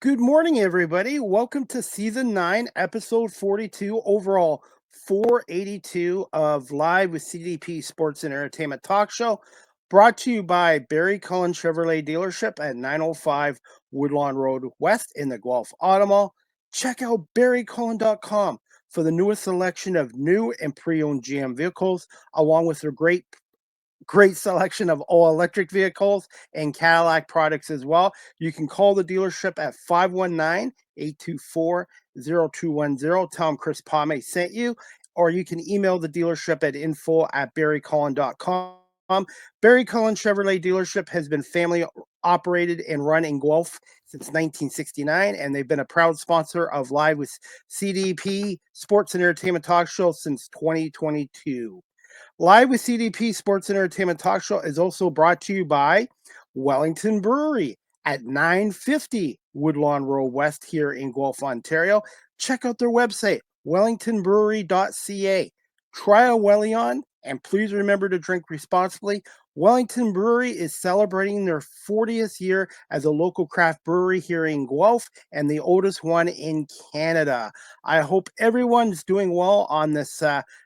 Good morning, everybody. Welcome to Season 9, Episode 42, overall 482 of Live with CDP Sports and Entertainment Talk Show, brought to you by Barry Cullen Chevrolet Dealership at 905 Woodlawn Road West in the Guelph Auto Mall. Check out barrycullen.com for the newest selection of new and pre-owned GM vehicles, along with their great selection of all electric vehicles and Cadillac products as well. You can call the dealership at 519-824-0210. Tell them Chris Pomay sent you, or you can email the dealership at info@barrycullen.com. Barry Cullen Chevrolet Dealership has been family operated and run in Guelph since 1969, and they've been a proud sponsor of Live with CDP Sports and Entertainment Talk Show since 2022. Live with CDP Sports and Entertainment Talk Show is also brought to you by Wellington Brewery at 950 Woodlawn Road West here in Guelph, Ontario. Check out their website, wellingtonbrewery.ca. Try a Wellion, and please remember to drink responsibly. Wellington Brewery is celebrating their 40th year as a local craft brewery here in Guelph and the oldest one in Canada. I hope everyone's doing well on this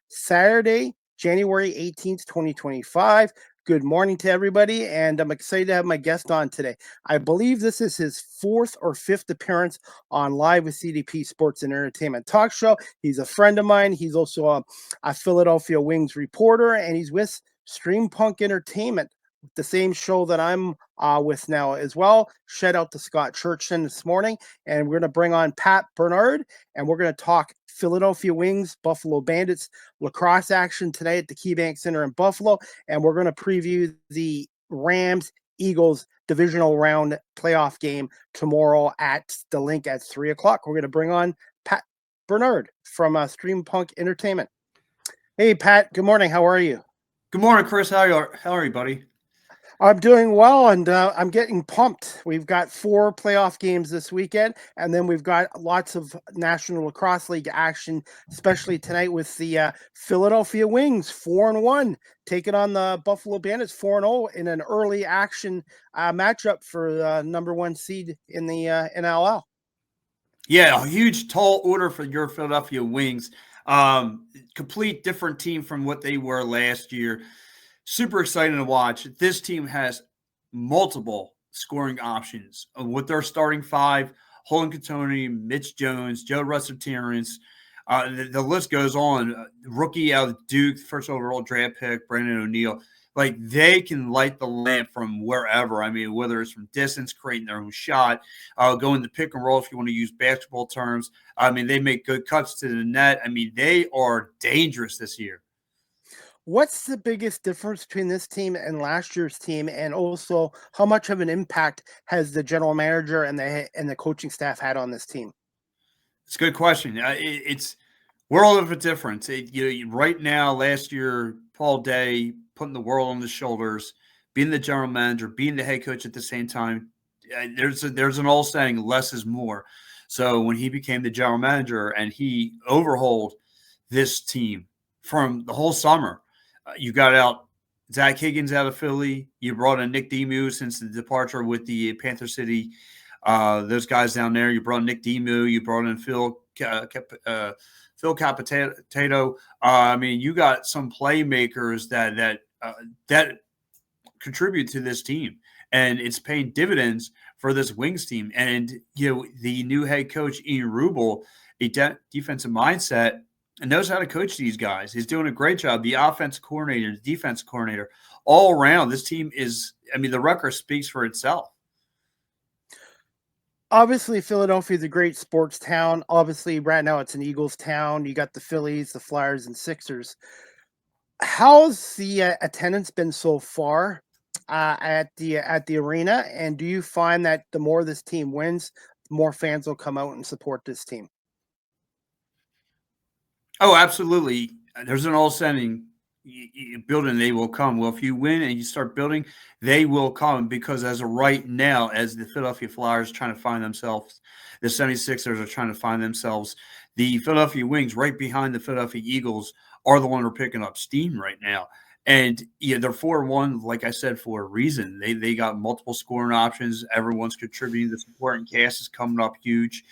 Saturday, January 18th, 2025. Good morning to everybody, and I'm excited to have my guest on today. I believe this is his fourth or fifth appearance on Live with CDP Sports and Entertainment Talk Show. He's a friend of mine. He's also a Philadelphia Wings reporter, and he's with Stream Punk Entertainment, the same show that I'm with now as well. Shout out to Scott Churchton this morning, and we're going to bring on Pat Bernard, and we're going to talk Philadelphia Wings, Buffalo Bandits lacrosse action tonight at the KeyBank Center in Buffalo, and we're going to preview the Rams Eagles divisional round playoff game tomorrow at the Link at 3 o'clock. We're going to bring on Pat Bernard from Stream Punk Entertainment. Hey, Pat. Good morning. How are you? Good morning, Chris. How are you, buddy? I'm doing well, and I'm getting pumped. We've got 4 playoff games this weekend, and then we've got lots of National Lacrosse League action, especially tonight with the Philadelphia Wings, 4-1, taking on the Buffalo Bandits, 4-0 in an early action matchup for the number 1 seed in the NLL. Yeah, a huge tall order for your Philadelphia Wings. Complete different team from what they were last year. Super exciting to watch. This team has multiple scoring options with their starting 5: Holden Cantoni, Mitch Jones, Joe Russell-Terrence. The list goes on. Rookie out of Duke, first overall draft pick, Brandon O'Neill. Like, they can light the lamp from wherever. I mean, whether it's from distance, creating their own shot, going to pick and roll if you want to use basketball terms. I mean, they make good cuts to the net. I mean, they are dangerous this year. What's the biggest difference between this team and last year's team, and also how much of an impact has the general manager and the coaching staff had on this team? It's a good question. It's world of a difference. Right now, last year, Paul Day putting the world on his shoulders, being the general manager, being the head coach at the same time. There's an old saying, less is more. So when he became the general manager and he overhauled this team from the whole summer, you got out Zach Higgins out of Philly. You brought in Nick Demu since the departure with the Panther City. Those guys down there. You brought Nick Demu. You brought in Phil Capitato. I mean, you got some playmakers that contribute to this team, and it's paying dividends for this Wings team. And the new head coach Ian Rubel, a defensive mindset, and knows how to coach these guys. He's doing a great job. The offensive coordinator, the defense coordinator, all around, this team is, I mean, the record speaks for itself. Obviously, Philadelphia is a great sports town. Obviously, right now it's an Eagles town. You got the Phillies, the Flyers, and Sixers. How's the attendance been so far at the arena? And do you find that the more this team wins, the more fans will come out and support this team? Oh, absolutely. There's an old saying, building, they will come. Well, if you win and you start building, they will come, because as of right now, as the Philadelphia Flyers trying to find themselves, the 76ers are trying to find themselves, the Philadelphia Wings right behind the Philadelphia Eagles are the one who are picking up steam right now. And yeah, they're 4-1, like I said, for a reason. They got multiple scoring options. Everyone's contributing. The supporting cast is coming up huge.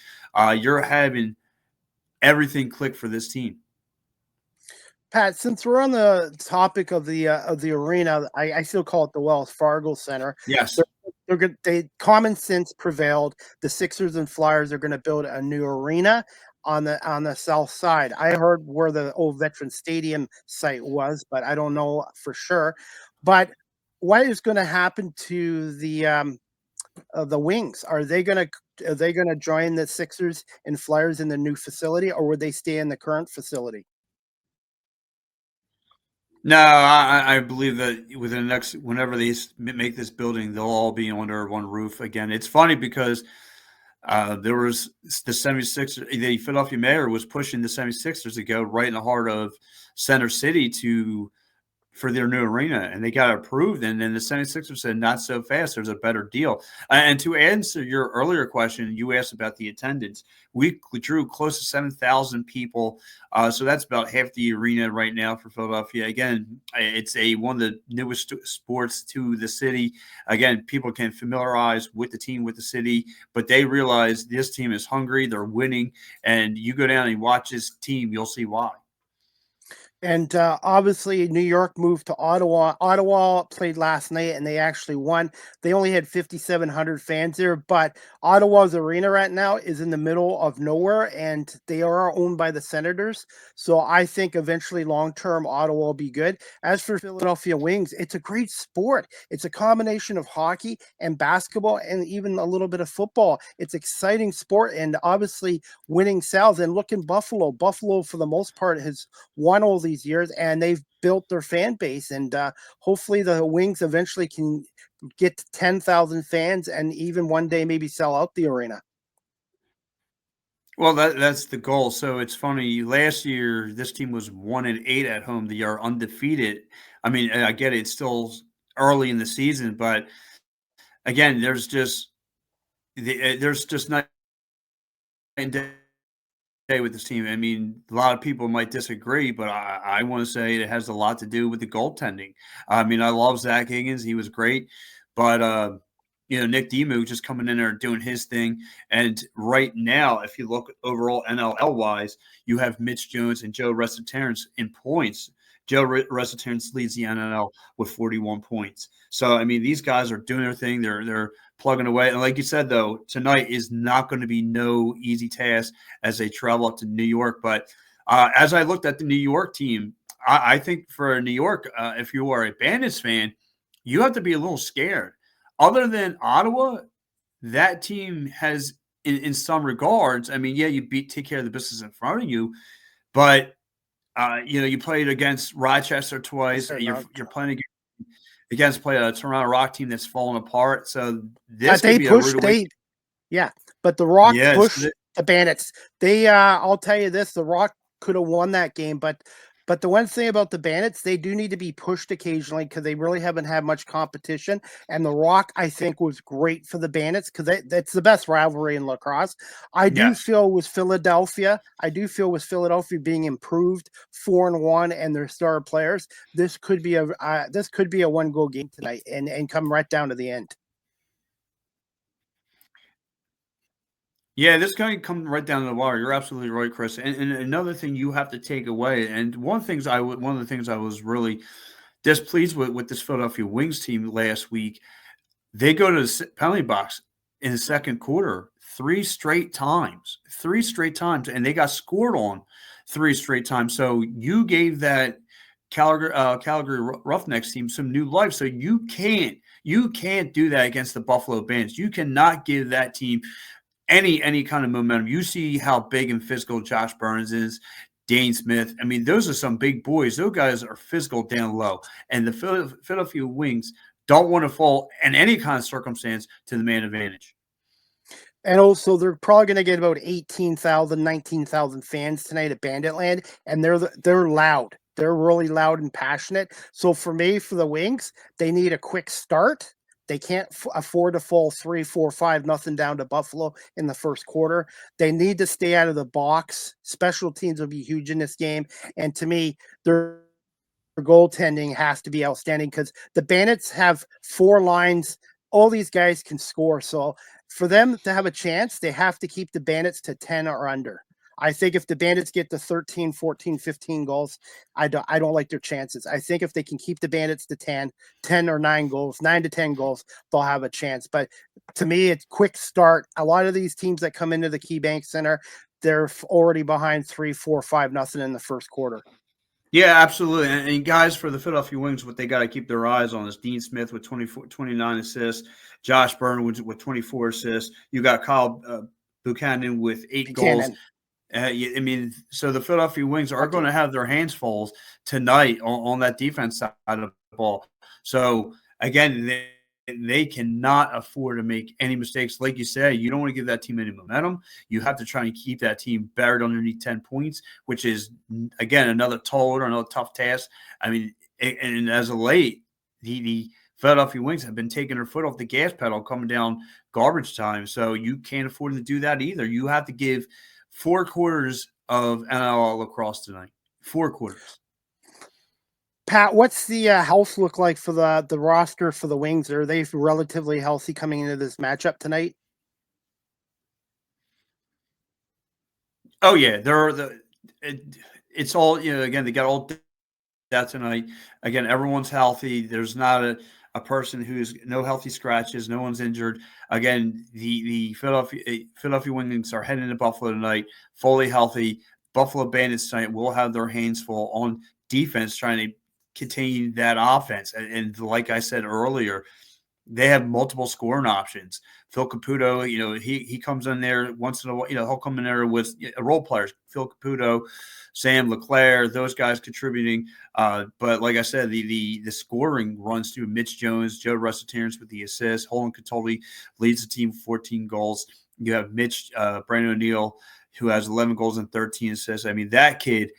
You're having everything click for this team. Pat, since we're on the topic of the arena, I still call it the Wells Fargo Center. Yes. They're good. Common sense prevailed. The Sixers and Flyers are going to build a new arena on the south side. I heard where the old Veteran Stadium site was, but I don't know for sure. But what is going to happen to the Wings? Are they going to join the Sixers and Flyers in the new facility, or would they stay in the current facility? No, I believe that within the next, whenever they make this building, they'll all be under one roof again. It's funny because there was the 76ers, the Philadelphia mayor was pushing the 76ers to go right in the heart of Center City for their new arena, and they got it approved. And then the 76ers said, not so fast. There's a better deal. And to answer your earlier question, you asked about the attendance. We drew close to 7,000 people. So that's about half the arena right now for Philadelphia. Again, it's one of the newest sports to the city. Again, people can familiarize with the team, with the city, but they realize this team is hungry. They're winning. And you go down and watch this team, you'll see why. And obviously, New York moved to Ottawa. Ottawa played last night, and they actually won. They only had 5,700 fans there, but Ottawa's arena right now is in the middle of nowhere, and they are owned by the Senators. So I think eventually, long term, Ottawa will be good. As for Philadelphia Wings, it's a great sport. It's a combination of hockey and basketball, and even a little bit of football. It's exciting sport, and obviously, winning sells. And look in Buffalo. Buffalo, for the most part, has won all these years, and they've built their fan base, and hopefully the Wings eventually can get to 10,000 fans and even one day maybe sell out the arena. Well, that's the goal. So it's funny. Last year, this team was 1-8 at home. They are undefeated. I mean, I get it, it's still early in the season, but again, there's just night and day with this team. I mean, a lot of people might disagree, but I want to say it has a lot to do with the goaltending. I mean, I love Zach Higgins; he was great, but Nick Demu just coming in there and doing his thing. And right now, if you look overall NLL wise, you have Mitch Jones and Joe Resiterance in points. Joe Resiterance leads the NLL with 41 points. So I mean, these guys are doing their thing. They're plugging away. And like you said, though, tonight is not going to be no easy task as they travel up to New York. But as I looked at the New York team, I think for New York, if you are a Bandits fan, you have to be a little scared. Other than Ottawa, that team has, in some regards, I mean, yeah, you take care of the business in front of you, but you played against Rochester twice. You're playing against play a Toronto Rock team that's falling apart. So this But could they be a rude pushed awakening. they Yeah, but the Rock Yes. pushed the Bandits. I'll tell you this, the Rock could have won that game, but the one thing about the Bandits, they do need to be pushed occasionally because they really haven't had much competition. And the Rock, I think, was great for the Bandits because that's the best rivalry in lacrosse. Yes. I do feel with Philadelphia being improved 4-1 and their star players, this could be a one goal game tonight and come right down to the end. Yeah, this guy come right down to the wire. You're absolutely right, Chris. And another thing you have to take away, and one of the things I was really displeased with this Philadelphia Wings team last week, they go to the penalty box in the second quarter three straight times, and they got scored on three straight times. So you gave that Calgary Roughnecks team some new life. So you can't do that against the Buffalo Bandits. You cannot give that team any kind of momentum. You see how big and physical Josh Burns is, Dane Smith. I mean, those are some big boys. Those guys are physical down low. And the Philadelphia Wings don't want to fall in any kind of circumstance to the man advantage. And also, they're probably going to get about 18,000, 19,000 fans tonight at Banditland, and they're loud. They're really loud and passionate. So for me, for the Wings, they need a quick start. They can't afford to fall 3, 4, 5 nothing down to Buffalo in the first quarter. They need to stay out of the box. Special teams will be huge in this game. And to me, their goaltending has to be outstanding because the Bandits have four lines. All these guys can score. So for them to have a chance, they have to keep the Bandits to 10 or under. I think if the Bandits get to 13, 14, 15 goals, I don't like their chances. I think if they can keep the Bandits to 10 or 9 goals, 9 to 10 goals, they'll have a chance. But to me, it's quick start. A lot of these teams that come into the KeyBank Center, they're already behind 3, 4, 5 nothing in the first quarter. Yeah, absolutely. And guys, for the Philadelphia Wings, what they got to keep their eyes on is Dean Smith with 29 assists, Josh Byrne with 24 assists. You got Kyle Buchanan with 8 goals. Buchanan. I mean, so the Philadelphia Wings are going Okay. to have their hands full tonight on that defense side of the ball. So again, they cannot afford to make any mistakes. Like you said, you don't want to give that team any momentum. You have to try and keep that team buried underneath 10 points, which is, again, another tall order, another tough task. I mean, and as of late, the Philadelphia Wings have been taking their foot off the gas pedal coming down garbage time. So you can't afford to do that either. You have to give 4 quarters of NLL lacrosse tonight. 4 quarters. Pat, what's the health look like for the roster for the Wings? Are they relatively healthy coming into this matchup tonight? Oh yeah, it's all, again, they got all that tonight. Again, everyone's healthy. There's not a person who's no healthy scratches. No one's injured. Again, the Philadelphia Wings are heading to Buffalo tonight, fully healthy. Buffalo Bandits tonight will have their hands full on defense, trying to contain that offense. And like I said earlier, they have multiple scoring options. Phil Caputo, he comes in there once in a while. He'll come in there with role players. Phil Caputo, Sam Leclerc, those guys contributing. But like I said, the scoring runs through Mitch Jones, Joe Russell-Terrence with the assists. Holden Catoli leads the team with 14 goals. You have Brandon O'Neill, who has 11 goals and 13 assists. I mean, that kid,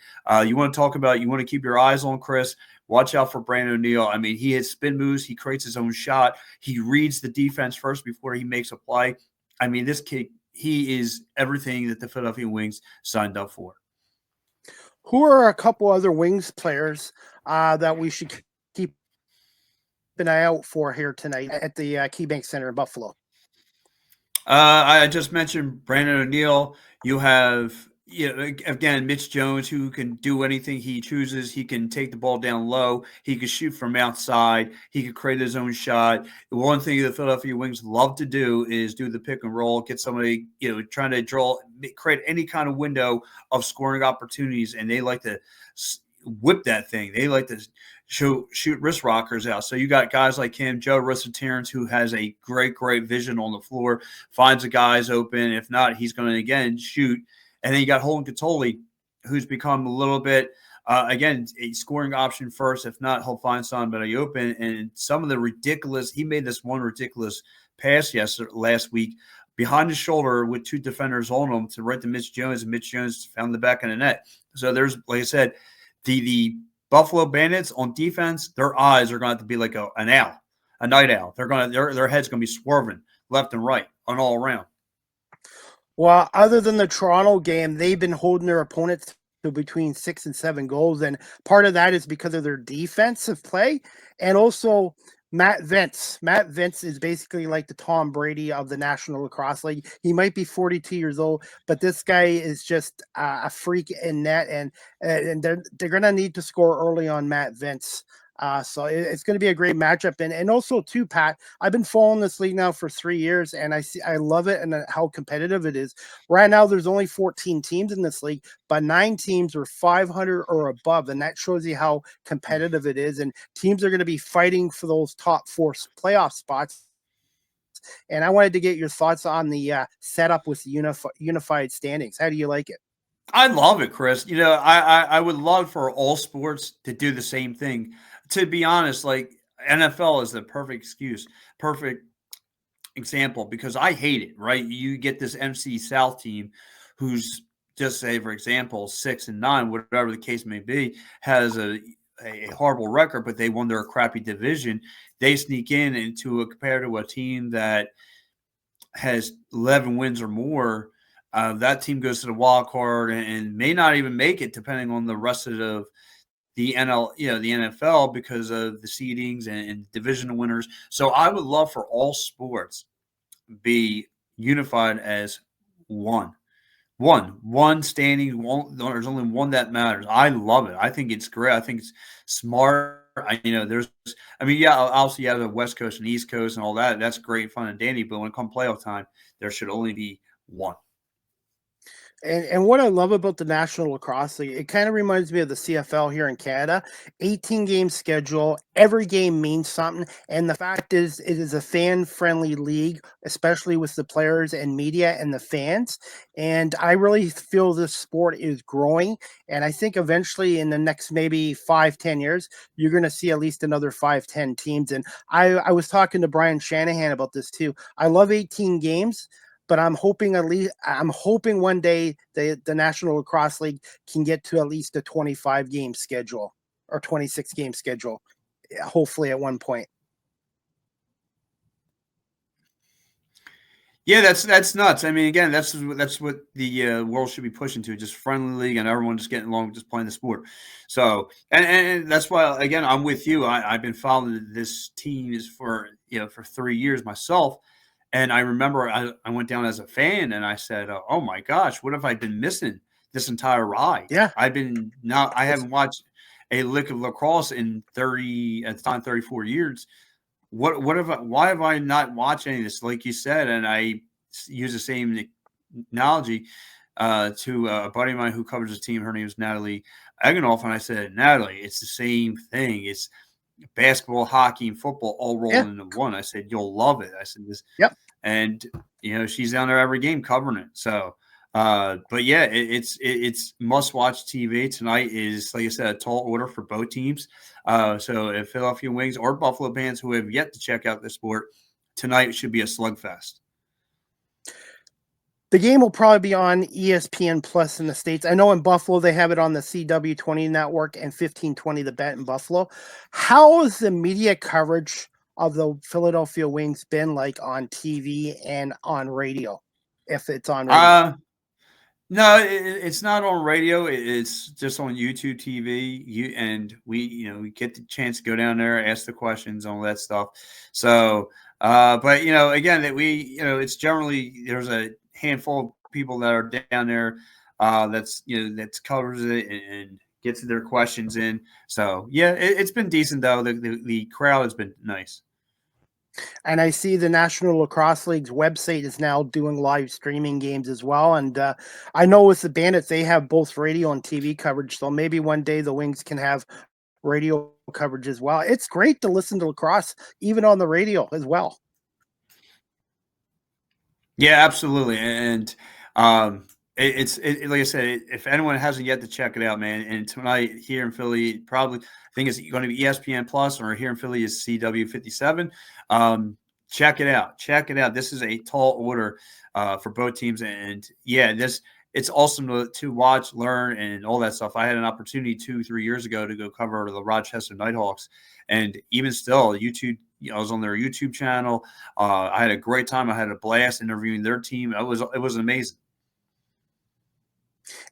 you want to keep your eyes on, Chris. Watch out for Brandon O'Neill. I mean, he hits spin moves. He creates his own shot. He reads the defense first before he makes a play. I mean, this kid, he is everything that the Philadelphia Wings signed up for. Who are a couple other Wings players that we should keep an eye out for here tonight at the KeyBank Center in Buffalo? I just mentioned Brandon O'Neill. You have, again, Mitch Jones, who can do anything he chooses. He can take the ball down low. He can shoot from outside. He can create his own shot. The one thing the Philadelphia Wings love to do is do the pick and roll, get somebody, trying to create any kind of window of scoring opportunities, and they like to whip that thing. They like to shoot wrist rockers out. So you got guys like him, Joe Russell-Terrence, who has a great vision on the floor, finds the guys open. If not, he's going to, again, shoot. And then you got Holden Catoli, who's become a little bit, again, a scoring option first. If not, he'll find somebody open. And some of the he made this one ridiculous pass last week behind his shoulder with 2 defenders on him to right to Mitch Jones, and Mitch Jones found the back of the net. So there's, like I said, the Buffalo Bandits on defense, their eyes are going to have to be like an owl, a night owl. Their head's going to be swerving left and right and all around. Well, other than the Toronto game, they've been holding their opponents to between 6 and 7 goals, and part of that is because of their defensive play, and also Matt Vince. Matt Vince is basically like the Tom Brady of the National Lacrosse League. He might be 42 years old, but this guy is just a freak in net, and they're going to need to score early on Matt Vince. So it's going to be a great matchup, and also too, Pat. I've been following this league now for 3 years, and I love it and how competitive it is. Right now, there's only 14 teams in this league, but 9 teams are 500 or above, and that shows you how competitive it is. And teams are going to be fighting for those top 4 playoff spots. And I wanted to get your thoughts on the setup with unified standings. How do you like it? I love it, Chris. I would love for all sports to do the same thing. To be honest, like NFL is the perfect example, because I hate it, right? You get this MC South team who's just say, for example, 6-9, whatever the case may be, has a horrible record, but they won their crappy division. They sneak in into a compared to a team that has 11 wins or more. That team goes to the wild card and may not even make it, depending on the rest of the NL, the NFL, because of the seedings and divisional winners. So I would love for all sports be unified as one. One standing. One. There's only one that matters. I love it. I think it's great. I think it's smart. There's. I mean, yeah, obviously you have the West Coast and East Coast and all that. That's great fun and dandy. But when it comes playoff time, there should only be one. And what I love about the National Lacrosse League, it kind of reminds me of the CFL here in Canada. 18 game schedule, every game means something. And the fact is, it is a fan friendly league, especially with the players and media and the fans. And I really feel this sport is growing. And I think eventually in the next maybe 5-10 years, you're going to see at least another 5-10 teams. And I was talking to Brian Shanahan about this too. I love 18 games, but I'm hoping one day the National Lacrosse League can get to at least a 25 game schedule or 26 game schedule, hopefully at one point. Yeah, that's nuts. I mean, again, that's what the world should be pushing to, just friendly league and everyone just getting along, just playing the sport. So, and that's why, again, I'm with you. I've been following this team for 3 years myself. And I remember I went down as a fan and I said, oh my gosh, what have I been missing this entire ride? Yeah. I haven't watched a lick of lacrosse in 34 years. Why have I not watched any of this? Like you said, and I use the same analogy to a buddy of mine who covers the team. Her name is Natalie Eganoff. And I said, Natalie, it's the same thing. It's basketball, hockey, and football all rolled into one. I said, you'll love it. I said this. Yep. And she's down there every game covering it. So, but yeah, it's must watch TV tonight. Is, like I said, a tall order for both teams. So if Philadelphia Wings or Buffalo fans who have yet to check out the sport, tonight should be a slugfest. The game will probably be on ESPN Plus in the States. I know in Buffalo they have it on the CW20 network and 1520 The Bet in Buffalo. How has the media coverage of the Philadelphia Wings been like on TV and on radio, if it's on radio? No, it's not on radio. It's just on YouTube TV. We get the chance to go down there, ask the questions, all that stuff. So, but again, that it's generally there's a handful of people that are down there that covers it and gets their questions in. So yeah, it's been decent though. The crowd has been nice. And I see the National Lacrosse League's website is now doing live streaming games as well. And I know with the Bandits, they have both radio and TV coverage. So maybe one day the Wings can have radio coverage as well. It's great to listen to lacrosse, even on the radio as well. Yeah, absolutely. And it's like I said, if anyone hasn't yet to check it out, man, and tonight here in Philly, probably I think it's going to be ESPN Plus, or here in Philly is CW57. Check it out. Check it out. This is a tall order for both teams, and yeah, it's awesome to watch, learn, and all that stuff. I had an opportunity 2-3 years ago to go cover the Rochester Nighthawks, and even still, YouTube. I was on their YouTube channel. I had a great time. I had a blast interviewing their team. It was amazing.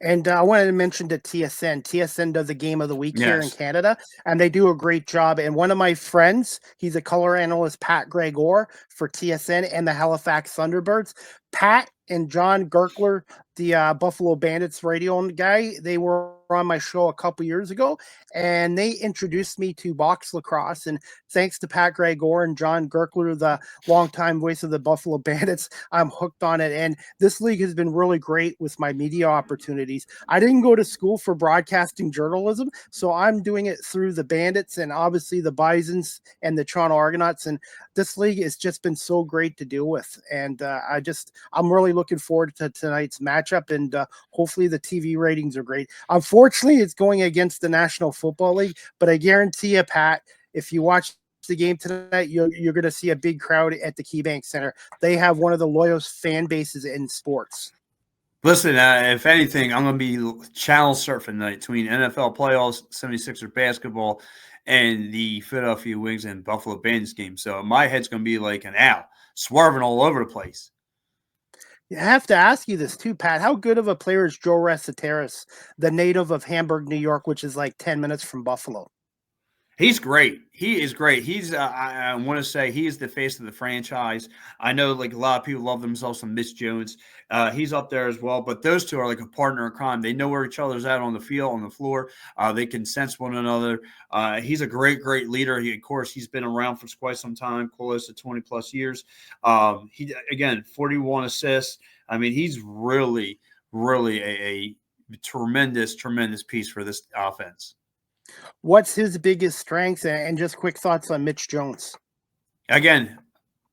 And I wanted to mention to TSN. TSN does a game of the week here in Yes. Canada, and they do a great job. And one of my friends, he's a color analyst, Pat Gregor for TSN and the Halifax Thunderbirds. Pat and John Gerkler, the Buffalo Bandits radio guy, they were on my show a couple years ago, and they introduced me to box lacrosse. And thanks to Pat Gregor and John Gerkler, the longtime voice of the Buffalo Bandits, I'm hooked on it. And this league has been really great with my media opportunities. I didn't go to school for broadcasting journalism, so I'm doing it through the Bandits and obviously the Bisons and the Toronto Argonauts. And this league has just been so great to deal with. And I'm really looking forward to tonight's matchup, and hopefully the TV ratings are great. Unfortunately, it's going against the National Football League, but I guarantee you, Pat, if you watch the game tonight, you're going to see a big crowd at the KeyBank Center. They have one of the loyalest fan bases in sports. Listen, if anything, I'm going to be channel surfing tonight between NFL playoffs, 76er basketball, and the Philadelphia Wings and Buffalo Bandits game. So my head's going to be like an owl, swerving all over the place. I have to ask you this too, Pat. How good of a player is Joe Ressateris, the native of Hamburg, New York, which is like 10 minutes from Buffalo? He's great. He is great. I want to say he is the face of the franchise. I know like a lot of people love themselves some Mitch Jones. He's up there as well, but those two are like a partner in crime. They know where each other's at on the field, on the floor. They can sense one another. He's a great leader. Of course, he's been around for quite some time, close to 20 plus years. He again, 41 assists. I mean, he's really a tremendous piece for this offense. What's his biggest strengths? And just quick thoughts on Mitch Jones. Again,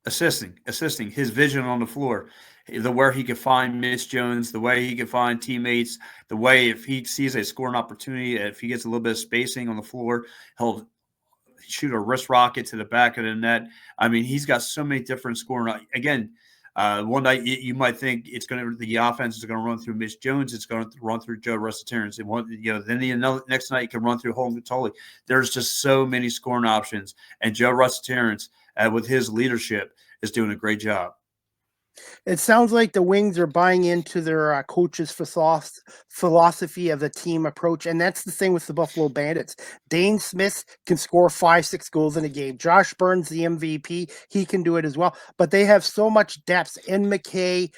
assisting his vision on the floor, the where he can find Mitch Jones, the way he can find teammates, the way if he sees a scoring opportunity, if he gets a little bit of spacing on the floor, he'll shoot a wrist rocket to the back of the net. I mean, he's got so many different scoring. Again, one night you might think the offense is going to run through Mitch Jones. It's going to run through Joe Ressaterens. Then next night you can run through Holden Katoli. There's just so many scoring options, and Joe Ressaterens, with his leadership, is doing a great job. It sounds like the Wings are buying into their coach's philosophy of the team approach, and that's the thing with the Buffalo Bandits. Dane Smith can score 5-6 goals in a game. Josh Burns, the MVP, he can do it as well. But they have so much depth. In McKay,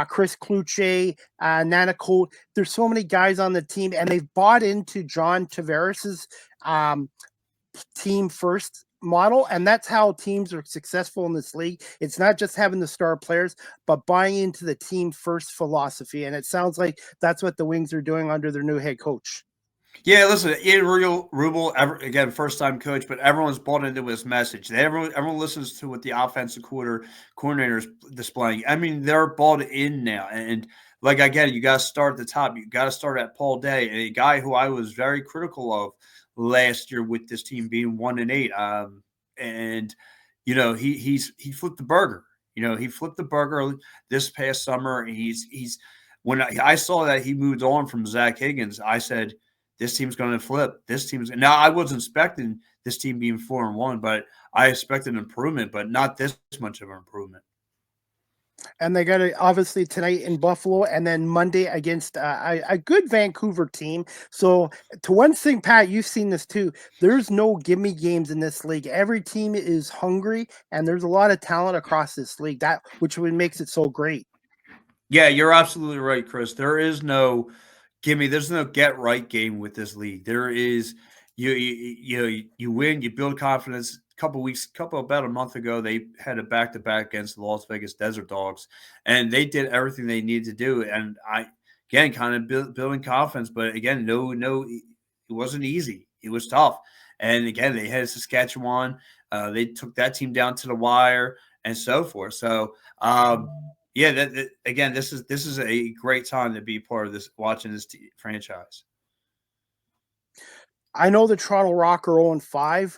Chris Kluche, Nana Colt. There's so many guys on the team, and they've bought into John Tavares's team first model, and that's how teams are successful in this league. It's not just having the star players, but buying into the team first philosophy, and it sounds like that's what the Wings are doing under their new head coach. Yeah, listen, Adriel Rubel, again, first time coach, but everyone's bought into his message. Everyone listens to what the offensive coordinator is displaying. I mean, they're bought in now, and like again, you got to start at the top. You got to start at Paul Day, a guy who I was very critical of last year with this team being 1-8. And he flipped the burger. He flipped the burger this past summer. He's when I saw that he moved on from Zach Higgins, I said, this team's going to flip. Now I wasn't expecting this team being 4-1, but I expected an improvement, but not this much of an improvement. And they got it obviously tonight in Buffalo, and then Monday against a good Vancouver team. So, to one thing, Pat, you've seen this too. There's no gimme games in this league. Every team is hungry, and there's a lot of talent across this league. That which makes it so great. Yeah, you're absolutely right, Chris. There's no get right game with this league. There is you win, you build confidence. About a month ago, they had a back-to-back against the Las Vegas Desert Dogs, and they did everything they needed to do. And again, kind of building confidence, but again, no, it wasn't easy. It was tough. And again, they had Saskatchewan. They took that team down to the wire and so forth. So, yeah, again, this is a great time to be part of this, watching this franchise. I know the Toronto Rock are 0-5.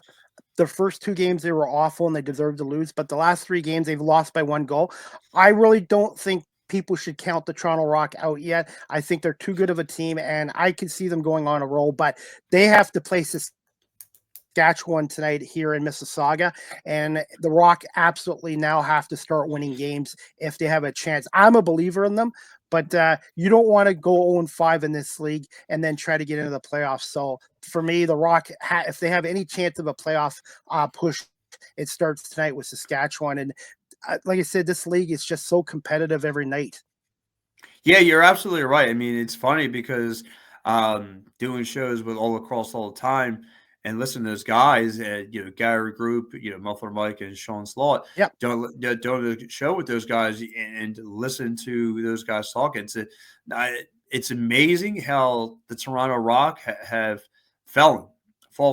The first 2 games they were awful and they deserved to lose, but the last 3 games they've lost by 1 goal. I really don't think people should count the Toronto Rock out yet. I think they're too good of a team, and I can see them going on a roll, but they have to play Saskatchewan tonight here in Mississauga, and the Rock absolutely now have to start winning games if they have a chance. I'm a believer in them, but you don't want to go 0-5 in this league and then try to get into the playoffs. So for me, the Rock, if they have any chance of a playoff push, it starts tonight with Saskatchewan. And like I said, this league is just so competitive every night. Yeah, you're absolutely right. I mean, it's funny because doing shows with all across all the time and listen to those guys, Gary Group, Muffler Mike and Sean Slot, Yep. don't a show with those guys and listen to those guys talk. It's amazing how the Toronto Rock have fall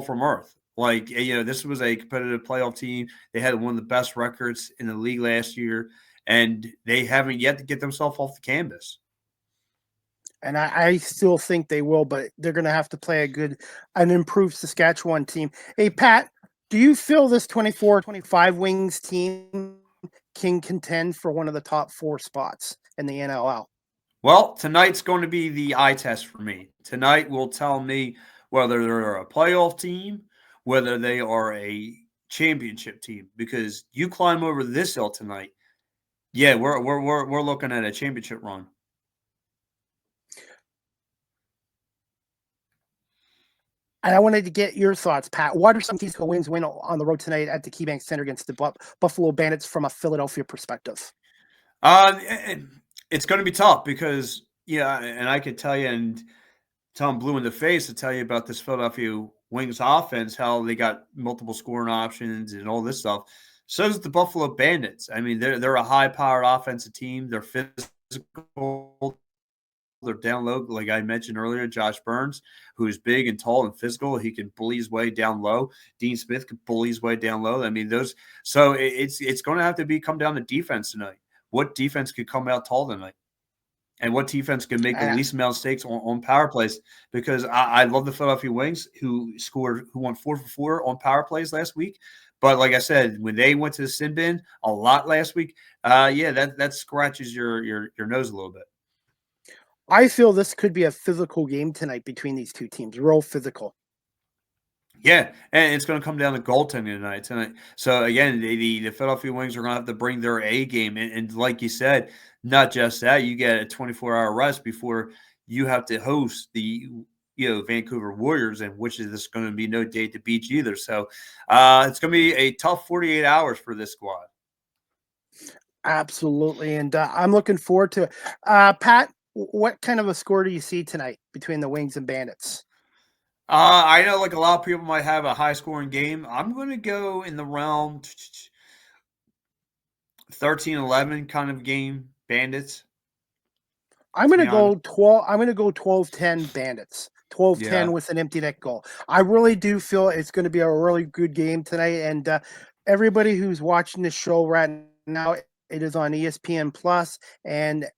from earth. Like, this was a competitive playoff team. They had one of the best records in the league last year, and they haven't yet to get themselves off the canvas. And I still think they will, but they're going to have to play an improved Saskatchewan team. Hey, Pat, do you feel this 24-25 Wings team can contend for one of the top 4 spots in the NLL? Well, tonight's going to be the eye test for me. Tonight will tell me whether they're a playoff team, whether they are a championship team. Because you climb over this hill tonight, yeah, we're looking at a championship run. And I wanted to get your thoughts, Pat. What are some keys to a Wings win on the road tonight at the KeyBank Center against the Buffalo Bandits from a Philadelphia perspective? It's going to be tough because yeah, and I could tell you and tell them blue in the face to tell you about this Philadelphia Wings offense, how they got multiple scoring options and all this stuff. So does the Buffalo Bandits. I mean, they're a high-powered offensive team. They're physical. They're down low, like I mentioned earlier. Josh Burns, who's big and tall and physical, he can bully his way down low. Dean Smith can bully his way down low. I mean, those. So it's going to have to come down to defense tonight. What defense could come out tall tonight? And what defense can make the least amount of mistakes on power plays? Because I love the Philadelphia Wings who won 4 for 4 on power plays last week. But like I said, when they went to the sin bin a lot last week, yeah, that scratches your nose a little bit. I feel this could be a physical game tonight between these two teams, real physical. Yeah, and it's going to come down to goaltending tonight. So again, the Philadelphia Wings are going to have to bring their A game, and like you said, not just that, you get a 24-hour rest before you have to host the Vancouver Warriors, and which is this going to be no day to beach either. So it's going to be a tough 48 hours for this squad. Absolutely, and I'm looking forward to it. Pat, what kind of a score do you see tonight between the Wings and Bandits? I know like a lot of people might have a high scoring game. I'm going to go in the realm 13-11 kind of game, Bandits. I'm going to go 12. I'm going to go 12-10 Bandits. 12-10 with an empty net goal. I really do feel it's going to be a really good game tonight. And everybody who's watching this show right now, it is on ESPN Plus, and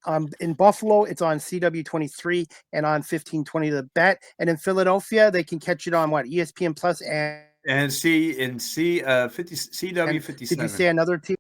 in Buffalo, it's on CW23 and on 1520 The Bet. And in Philadelphia, they can catch it on what, ESPN Plus and CW 57. Did you say another team?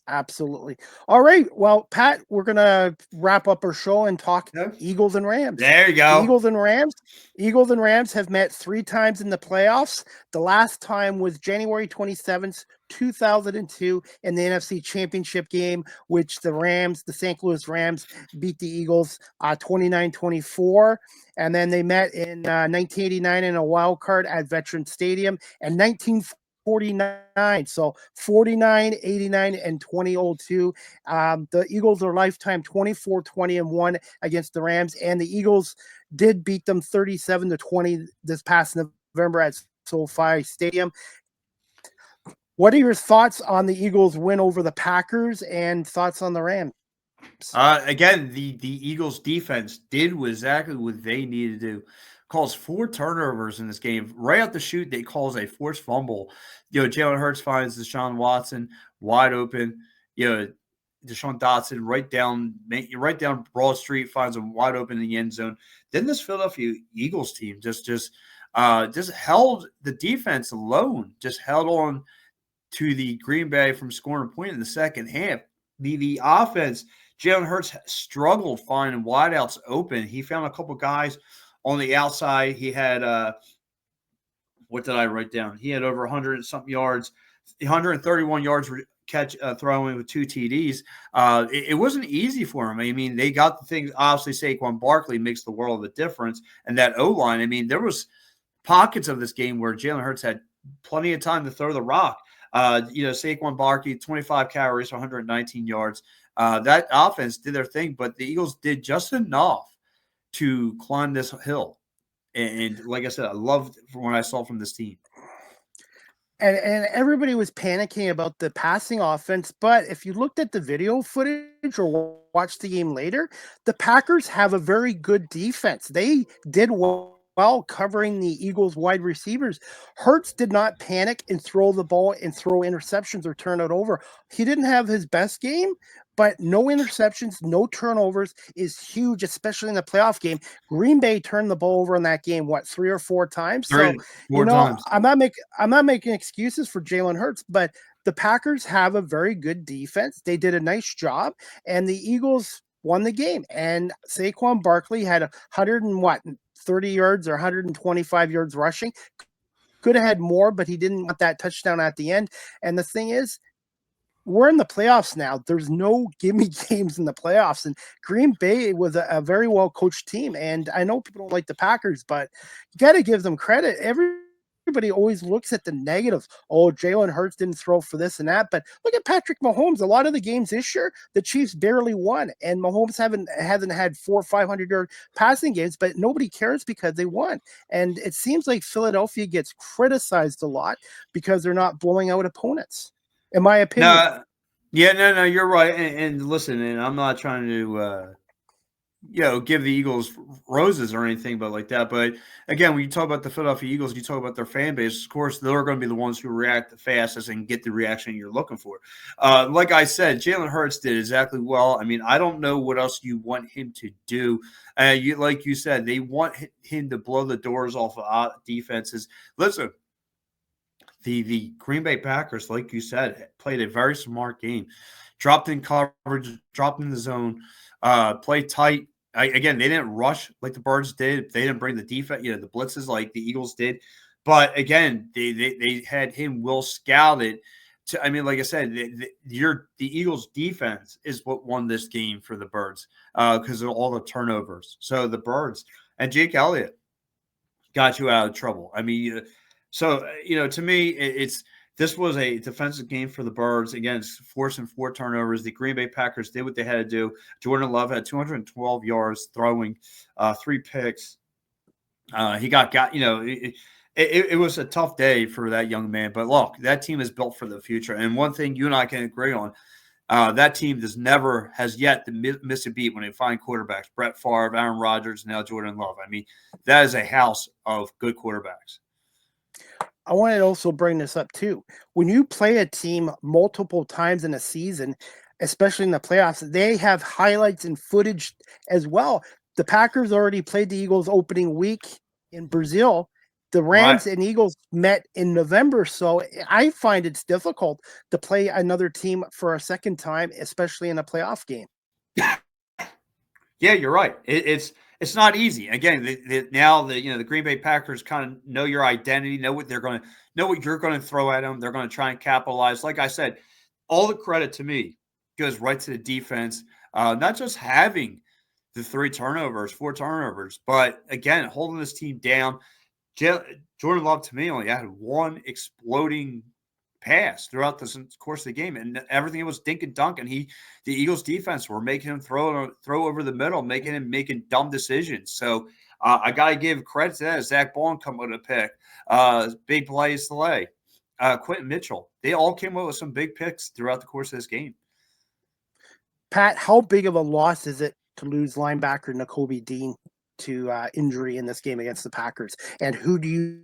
Absolutely. All right. Well, Pat, we're gonna wrap up our show and talk Eagles and Rams. There you go. The Eagles and Rams have met 3 times in the playoffs. The last time was January 27th, 2002 in the NFC Championship game, which the St. Louis Rams beat the Eagles 29-24. And then they met in 1989 in a wild card at Veterans Stadium, and 1949. So 49, 89, and 2002. The Eagles are lifetime 24-20-1 against the Rams, and the Eagles did beat them 37-20 this past November at SoFi Stadium. What are your thoughts on the Eagles win over the Packers and thoughts on the Rams? Again, the Eagles defense did exactly what they needed to do. Calls 4 turnovers in this game. Right out the chute, they calls a forced fumble. Jalen Hurts finds Deshaun Watson wide open. Deshaun Dotson right down Broad Street finds him wide open in the end zone. Then this Philadelphia Eagles team just held the defense alone, just held on to the Green Bay from scoring a point in the second half. The offense, Jalen Hurts struggled finding wideouts open. He found a couple guys on the outside. He had what did I write down? He had over 100 something yards, 131 yards throwing with 2 TDs. It wasn't easy for him. I mean, they got the things. Obviously, Saquon Barkley makes the world of a difference, and that O-line. I mean, there was pockets of this game where Jalen Hurts had plenty of time to throw the rock. Saquon Barkley, 25 carries, 119 yards. That offense did their thing, but the Eagles did just enough to climb this hill. And like I said, I loved what I saw from this team. And everybody was panicking about the passing offense, but if you looked at the video footage or watched the game later, the Packers have a very good defense. They did well covering the Eagles wide receivers. Hurts did not panic and throw the ball and throw interceptions or turn it over. He didn't have his best game, but no interceptions, no turnovers is huge, especially in the playoff game. Green Bay turned the ball over in that game, 3 or 4 times? Times. I'm not making excuses for Jalen Hurts, but the Packers have a very good defense. They did a nice job, and the Eagles won the game. And Saquon Barkley had 100 and what, 30 yards or 125 yards rushing. Could have had more, but he didn't want that touchdown at the end. And the thing is, we're in the playoffs now. There's no gimme games in the playoffs. And Green Bay was a very well coached team. And I know people don't like the Packers, but you got to give them credit. Everybody always looks at the negatives. Oh, Jalen Hurts didn't throw for this and that. But look at Patrick Mahomes. A lot of the games this year, the Chiefs barely won. And Mahomes hasn't had 400 or 500-yard passing games, but nobody cares because they won. And it seems like Philadelphia gets criticized a lot because they're not blowing out opponents, in my opinion. No, yeah, no, you're right. And listen, and I'm not trying to, give the Eagles roses or anything, but like that. But again, when you talk about the Philadelphia Eagles, you talk about their fan base. Of course, they're going to be the ones who react the fastest and get the reaction you're looking for. Like I said, Jalen Hurts did exactly well. I mean, I don't know what else you want him to do. Like you said, they want him to blow the doors off of defenses. Listen. The Green Bay Packers, like you said, played a very smart game. Dropped in coverage, dropped in the zone, played tight. Again, they didn't rush like the Birds did. They didn't bring the defense, the blitzes like the Eagles did. But again, they had him well scouted. I mean, like I said, the Eagles' defense is what won this game for the Birds because of all the turnovers. So the Birds and Jake Elliott got you out of trouble. I mean, to me, this was a defensive game for the Birds against forcing 4 turnovers. The Green Bay Packers did what they had to do. Jordan Love had 212 yards throwing, 3 picks. He got it was a tough day for that young man. But look, that team is built for the future. And one thing you and I can agree on, that team has yet to miss a beat when they find quarterbacks. Brett Favre, Aaron Rodgers, now Jordan Love. I mean, that is a house of good quarterbacks. I want to also bring this up too. When you play a team multiple times in a season, especially in the playoffs, they have highlights and footage as well. The Packers already played the Eagles opening week in Brazil. The Right. Rams and Eagles met in November. So I find it's difficult to play another team for a second time, especially in a playoff game. Yeah, you're right. It's not easy. Again, now the Green Bay Packers kind of know your identity, know what you're going to throw at them. They're going to try and capitalize. Like I said, all the credit to me goes right to the defense. Not just having the 4 turnovers, but again holding this team down. Jordan Love to me only had one exploding pass throughout the course of the game, and everything was dink and dunk. And the Eagles defense were making him throw over the middle, making dumb decisions. So I got to give credit to that. Zach Bond come with a pick, big plays delay, Quentin Mitchell. They all came up with some big picks throughout the course of this game. Pat, how big of a loss is it to lose linebacker Nakobe Dean to injury in this game against the Packers? And who do you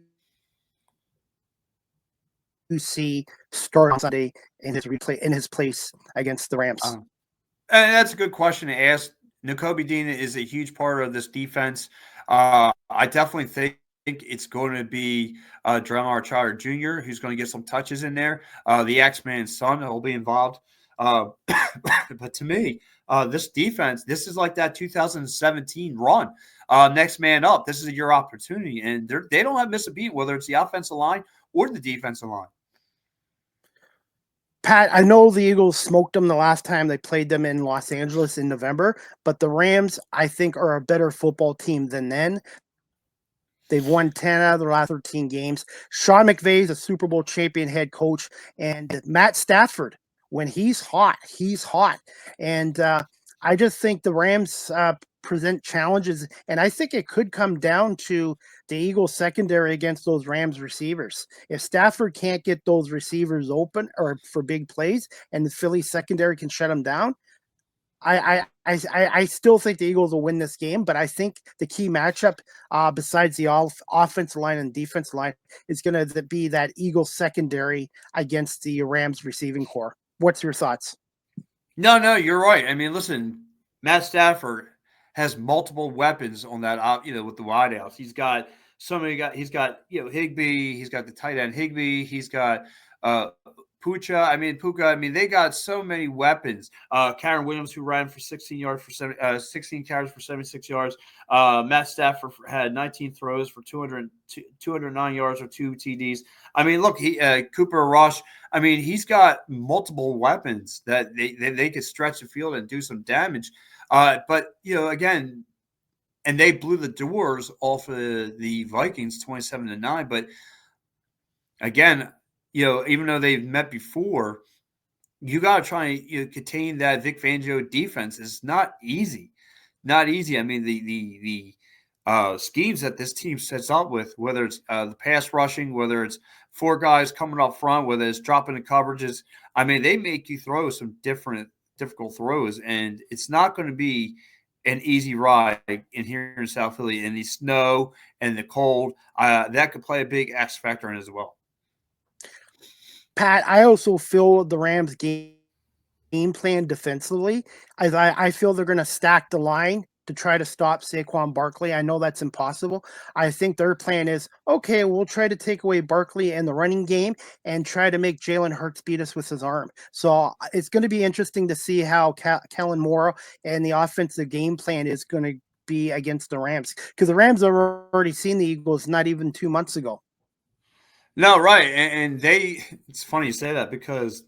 see start on Sunday in his place against the Rams? And that's a good question to ask. Nakobe Dean is a huge part of this defense. I definitely think it's going to be Dremar Charter Jr., who's going to get some touches in there. The X-Man's son will be involved. But to me, this defense, this is like that 2017 run. Next man up. This is your opportunity. And they don't have missed a beat, whether it's the offensive line or the defensive line. Pat, I know the Eagles smoked them the last time they played them in Los Angeles in November, but the Rams, I think, are a better football team than then. They've won 10 out of their last 13 games. Sean McVay is a Super Bowl champion head coach, and Matt Stafford, when he's hot, he's hot. And I just think the Rams present challenges, and I think it could come down to the Eagles secondary against those Rams receivers. If Stafford can't get those receivers open or for big plays, and the Philly secondary can shut them down, I still think the Eagles will win this game, but I think the key matchup, besides the offensive line and defensive line, is going to be that Eagles secondary against the Rams receiving core. What's your thoughts? No, you're right. I mean, listen, Matt Stafford has multiple weapons on that, with the wideouts. He's got Higbee, he's got the tight end Higbee, he's got Pucha. I mean, Puka. I mean, they got so many weapons. Karen Williams, who ran for 16 yards for 16 carries for 76 yards. Matt Stafford had 19 throws for 209 yards or 2 TDs. I mean, look, Cooper Rush. I mean, he's got multiple weapons that they could stretch the field and do some damage. But again, and they blew the doors off of the Vikings 27-9. But again, even though they've met before, you got to try and contain that Vic Fangio defense. It's not easy, not easy. I mean, the schemes that this team sets up with, whether it's the pass rushing, whether it's four guys coming up front, whether it's dropping the coverages. I mean, they make you throw some difficult throws, and it's not going to be an easy ride in here in South Philly in the snow and the cold. That could play a big X factor in as well. Pat, I also feel the Rams game plan defensively. I feel they're going to stack the line to try to stop Saquon Barkley. I know that's impossible. I think their plan is, okay, we'll try to take away Barkley and the running game and try to make Jalen Hurts beat us with his arm. So it's going to be interesting to see how Kellen Moore and the offensive game plan is going to be against the Rams, because the Rams have already seen the Eagles not even 2 months ago. No, right. And it's funny you say that because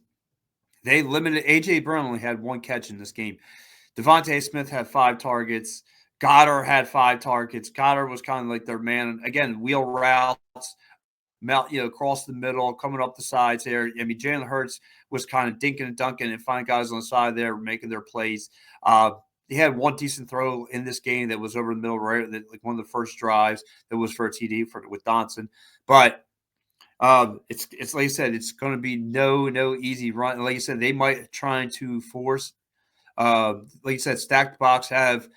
they limited A.J. Brown only had 1 catch in this game. Devontae Smith had 5 targets. Goddard had 5 targets. Goddard was kind of like their man. Again, wheel routes, across the middle, coming up the sides there. I mean, Jalen Hurts was kind of dinking and dunking and finding guys on the side there making their plays. He had 1 decent throw in this game that was over the middle, right? Like one of the first drives that was for a TD with Donson. But it's like you said, it's going to be no easy run. Like you said, they might try to force, like you said, stacked box, have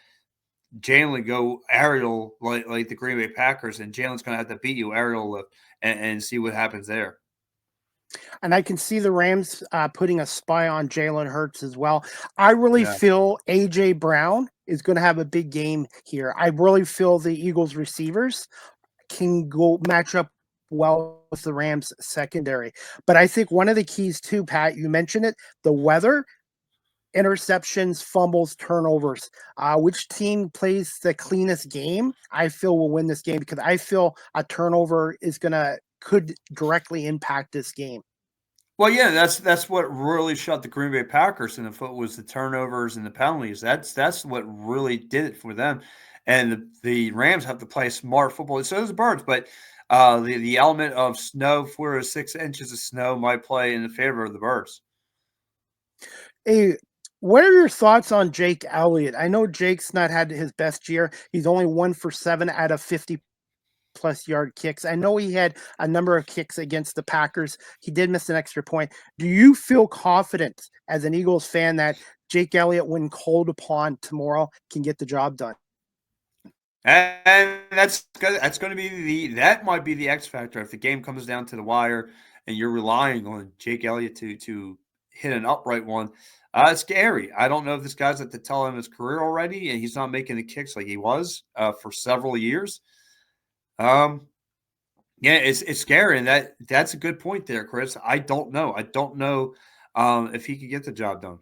Jalen go aerial like the Green Bay Packers, and Jalen's going to have to beat you aerial lift and see what happens there. And I can see the Rams putting a spy on Jalen Hurts as well. I really feel A.J. Brown is going to have a big game here. I really feel the Eagles receivers can go match up well with the Rams secondary. But I think one of the keys too, Pat, you mentioned it, the weather, interceptions, fumbles, turnovers. Which team plays the cleanest game, I feel will win this game, because I feel a turnover could directly impact this game. Well, yeah, that's what really shut the Green Bay Packers in the foot, was the turnovers and the penalties. That's what really did it for them. And the Rams have to play smart football. So does the Birds, but the element of snow, 4 or 6 inches of snow, might play in the favor of the Birds. Hey, what are your thoughts on Jake Elliott? I know Jake's not had his best year. He's only 1 for 7 out of 50+ yard kicks. I know he had a number of kicks against the Packers. He did miss an extra point. Do you feel confident as an Eagles fan that Jake Elliott, when called upon tomorrow, can get the job done? And that's going to be that might be the X factor if the game comes down to the wire and you're relying on Jake Elliott to hit an upright one. It's scary. I don't know if this guy's at the tail end of his career already, and he's not making the kicks like he was for several years. Yeah, it's scary, and that's a good point there, Chris. I don't know. I don't know if he could get the job done.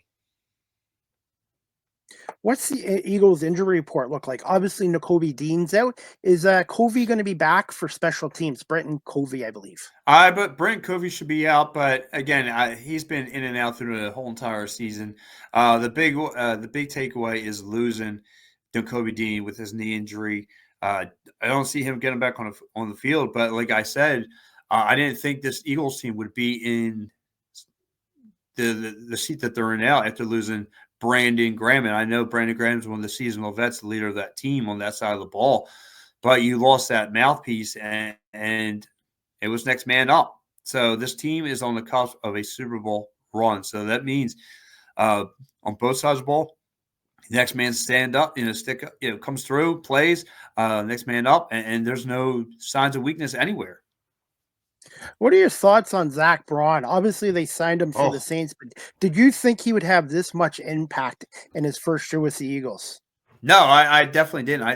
What's the Eagles injury report look like? Obviously, Nakobe Dean's out. Is Covey going to be back for special teams? Brenton Covey, I believe. But Brent Covey should be out. But again, he's been in and out through the whole entire season. The big takeaway is losing Nakobe Dean with his knee injury. I don't see him getting back on the field. But like I said, I didn't think this Eagles team would be in the seat that they're in now after losing Brandon Graham. And I know Brandon Graham's one of the seasonal vets, the leader of that team on that side of the ball. But you lost that mouthpiece, and it was next man up. So this team is on the cusp of a Super Bowl run. So that means on both sides of the ball, next man stand up, comes through, plays, next man up, and there's no signs of weakness anywhere. What are your thoughts on Zach Braun? Obviously, they signed him for the Saints, but did you think he would have this much impact in his first year with the Eagles? No, I definitely didn't.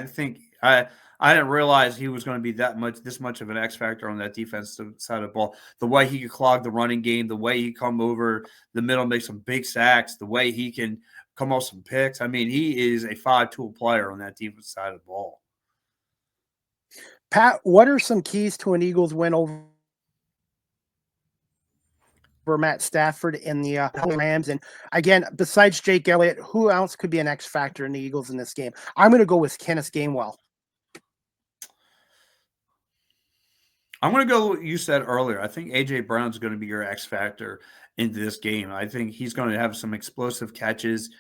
I I didn't realize he was going to be this much of an X factor on that defensive side of the ball. The way he could clog the running game, the way he come over the middle, make some big sacks, the way he can come off some picks. I mean, he is a 5-tool player on that defensive side of the ball. Pat, what are some keys to an Eagles win over Matt Stafford in the Rams? And again, besides Jake Elliott, who else could be an X factor in the Eagles in this game? I'm going to go with Kenneth Gainwell. I'm going to go what you said earlier. I think A.J. Brown's going to be your X factor into this game. I think he's going to have some explosive catches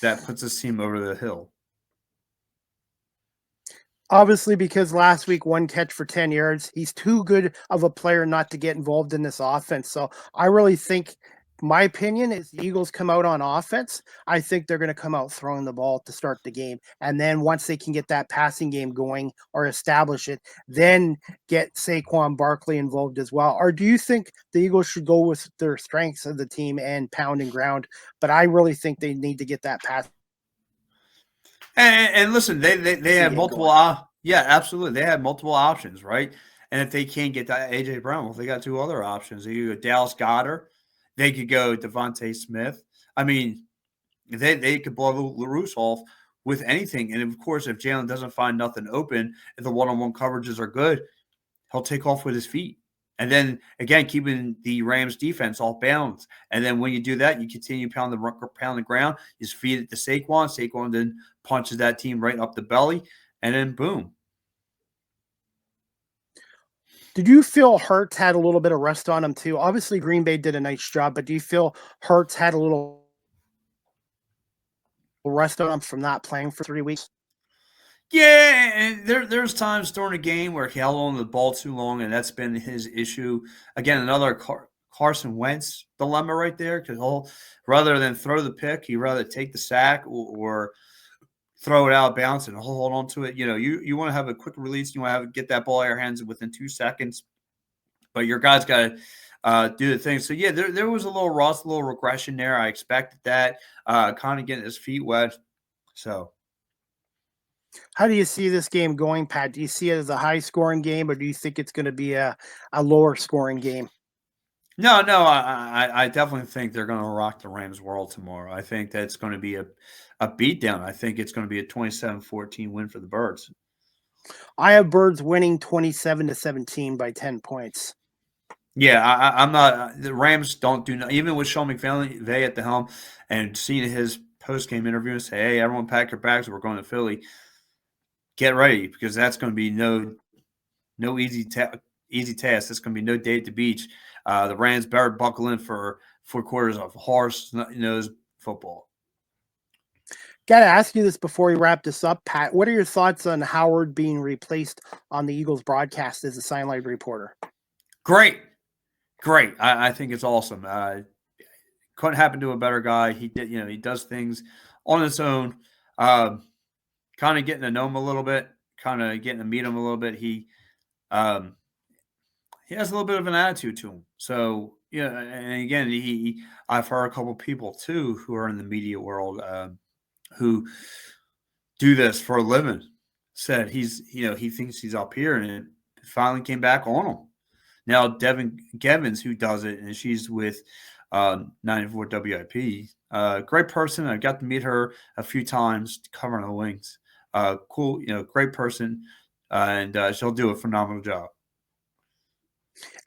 that puts this team over the hill. Obviously, because last week, 1 catch for 10 yards. He's too good of a player not to get involved in this offense. So I really think, my opinion is the Eagles come out on offense. I think they're going to come out throwing the ball to start the game. And then once they can get that passing game going or establish it, then get Saquon Barkley involved as well. Or do you think the Eagles should go with their strengths of the team and pound and ground? But I really think they need to get that pass. And listen, they have multiple. Yeah, absolutely. They have multiple options, right? And if they can't get that A.J. Brown, well, they got 2 other options. They could go Dallas Goedert. They could go Devontae Smith. I mean, they could blow LaRousse off with anything. And, of course, if Jalen doesn't find nothing open, if the one-on-one coverages are good, he'll take off with his feet. And then, again, keeping the Rams defense off balance. And then when you do that, you continue pound the ground. You just feed it to Saquon. Saquon then punches that team right up the belly. And then, boom. Did you feel Hurts had a little bit of rest on him too? Obviously, Green Bay did a nice job, but do you feel Hurts had a little rest on him from not playing for 3 weeks? Yeah, and there's times during the game where he held on to the ball too long, and that's been his issue. Again, another Carson Wentz dilemma right there, because rather than throw the pick, he'd rather take the sack or throw it out of bounds and hold on to it. You know, you want to have a quick release. You want to get that ball out of your hands within 2 seconds, but your guy's got to do the thing. So, yeah, there was a little rust, a little regression there. I expected that, kind of getting his feet wet. So. How do you see this game going, Pat? Do you see it as a high-scoring game, or do you think it's going to be a lower-scoring game? No, I definitely think they're going to rock the Rams world tomorrow. I think that's going to be a beatdown. I think it's going to be a 27-14 win for the Birds. I have Birds winning 27-17 by 10 points. Yeah, I'm not. The Rams don't do even with Sean McVay at the helm, and seeing his post-game interview and say, "Hey, everyone, pack your bags. We're going to Philly. Get ready, because that's going to be no easy task. It's going to be no day at the beach." The Rams better buckle in for 4 quarters of horse-nosed football. Got to ask you this before we wrap this up, Pat. What are your thoughts on Howard being replaced on the Eagles broadcast as a sideline reporter? Great. I think it's awesome. Couldn't happen to a better guy. He did, he does things on his own. Kind of getting to know him a little bit, kind of getting to meet him a little bit. He has a little bit of an attitude to him. So, yeah, and again, I've heard a couple people too who are in the media world who do this for a living, said he thinks he's up here, and it finally came back on him. Now, Devin Gevins, who does it, and she's with 94 WIP, great person. I got to meet her a few times covering the Wings. Cool, great person, and she'll do a phenomenal job.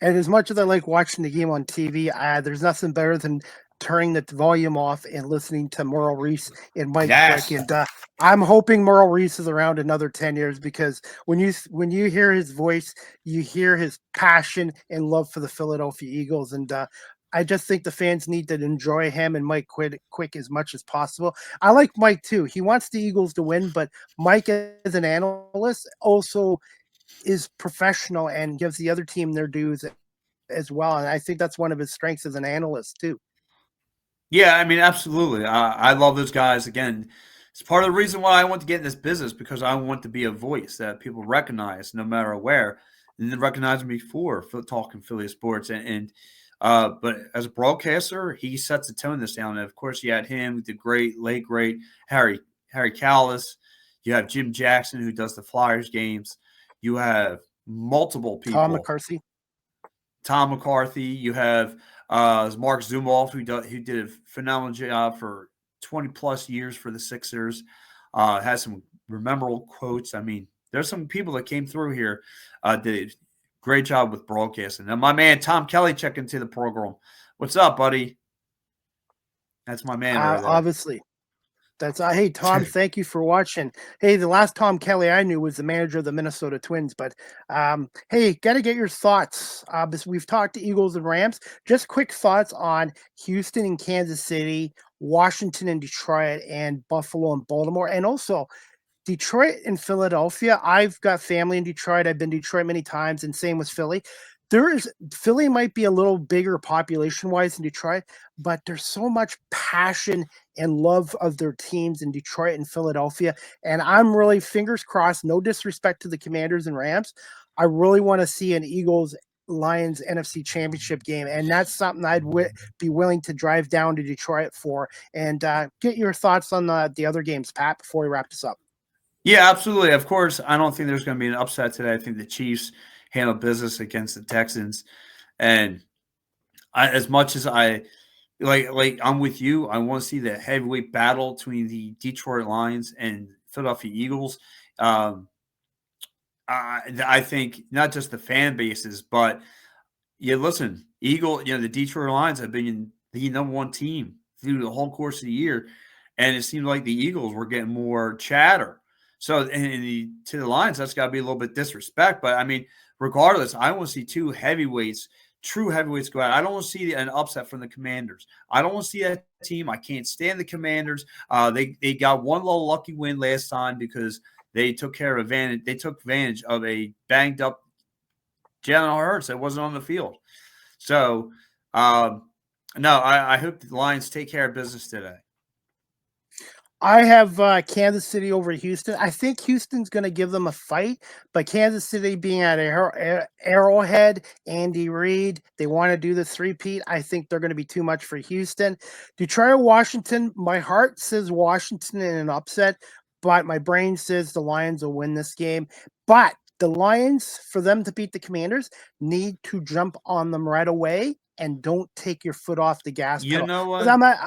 And as much as I like watching the game on TV, there's nothing better than turning the volume off and listening to Merle Reese and Mike Quick. And I'm hoping Merle Reese is around another 10 years, because when you hear his voice, you hear his passion and love for the Philadelphia Eagles. And I just think the fans need to enjoy him and Mike Quick as much as possible. I like Mike too. He wants the Eagles to win, but Mike as an analyst also is professional and gives the other team their dues as well. And I think that's one of his strengths as an analyst too. Yeah, I mean, absolutely. I love those guys. Again, it's part of the reason why I want to get in this business, because I want to be a voice that people recognize no matter where, and they recognize me for talking Philly sports. But as a broadcaster, he sets the tone this down. And of course, you had him, the late great Harry Callis. You have Jim Jackson, who does the Flyers games. You have multiple Tom people. McCarthy. Tom McCarthy. You have Mark Zumoff, who did a phenomenal job for 20 plus years for the Sixers. Has some memorable quotes. I mean, there's some people that came through here, did a great job with broadcasting. Now, my man Tom Kelly checked into the program. What's up, buddy? That's my man right there. Obviously. That's hey Tom, thank you for watching. Hey, the last Tom Kelly I knew was the manager of the Minnesota Twins, but hey, got to get your thoughts. We've talked to Eagles and Rams. Just quick thoughts on Houston and Kansas City, Washington and Detroit, and Buffalo and Baltimore, and also Detroit and Philadelphia. I've got family in Detroit. I've been to Detroit many times, and same with Philly. Philly might be a little bigger population wise than Detroit, but there's so much passion and love of their teams in Detroit and Philadelphia. And I'm really fingers crossed, no disrespect to the Commanders and Rams. I really want to see an Eagles Lions NFC Championship game, and that's something I'd be willing to drive down to Detroit for. And get your thoughts on the other games, Pat, before we wrap this up. Yeah, absolutely. Of course, I don't think there's going to be an upset today. I think the Chiefs handle business against the Texans, and as much as I like, I'm with you. I want to see the heavyweight battle between the Detroit Lions and Philadelphia Eagles. I think not just the fan bases, but yeah, listen, the Detroit Lions have been the number one team through the whole course of the year, and it seemed like the Eagles were getting more chatter. So, to the Lions, that's got to be a little bit disrespect. But I mean, regardless, I want to see two heavyweights, true heavyweights go out. I don't want to see an upset from the Commanders. I don't want to see that team. I can't stand the Commanders. They got one little lucky win last time because they took advantage. They took advantage of a banged up Jalen Hurts that wasn't on the field. So, no, I hope the Lions take care of business today. I have Kansas City over Houston. I think Houston's going to give them a fight, but Kansas City being at Arrowhead, Andy Reid, they want to do the three-peat. I think they're going to be too much for Houston. Detroit, Washington, my heart says Washington in an upset, but my brain says the Lions will win this game. But the Lions, for them to beat the Commanders, need to jump on them right away and don't take your foot off the gas pedal. You know what?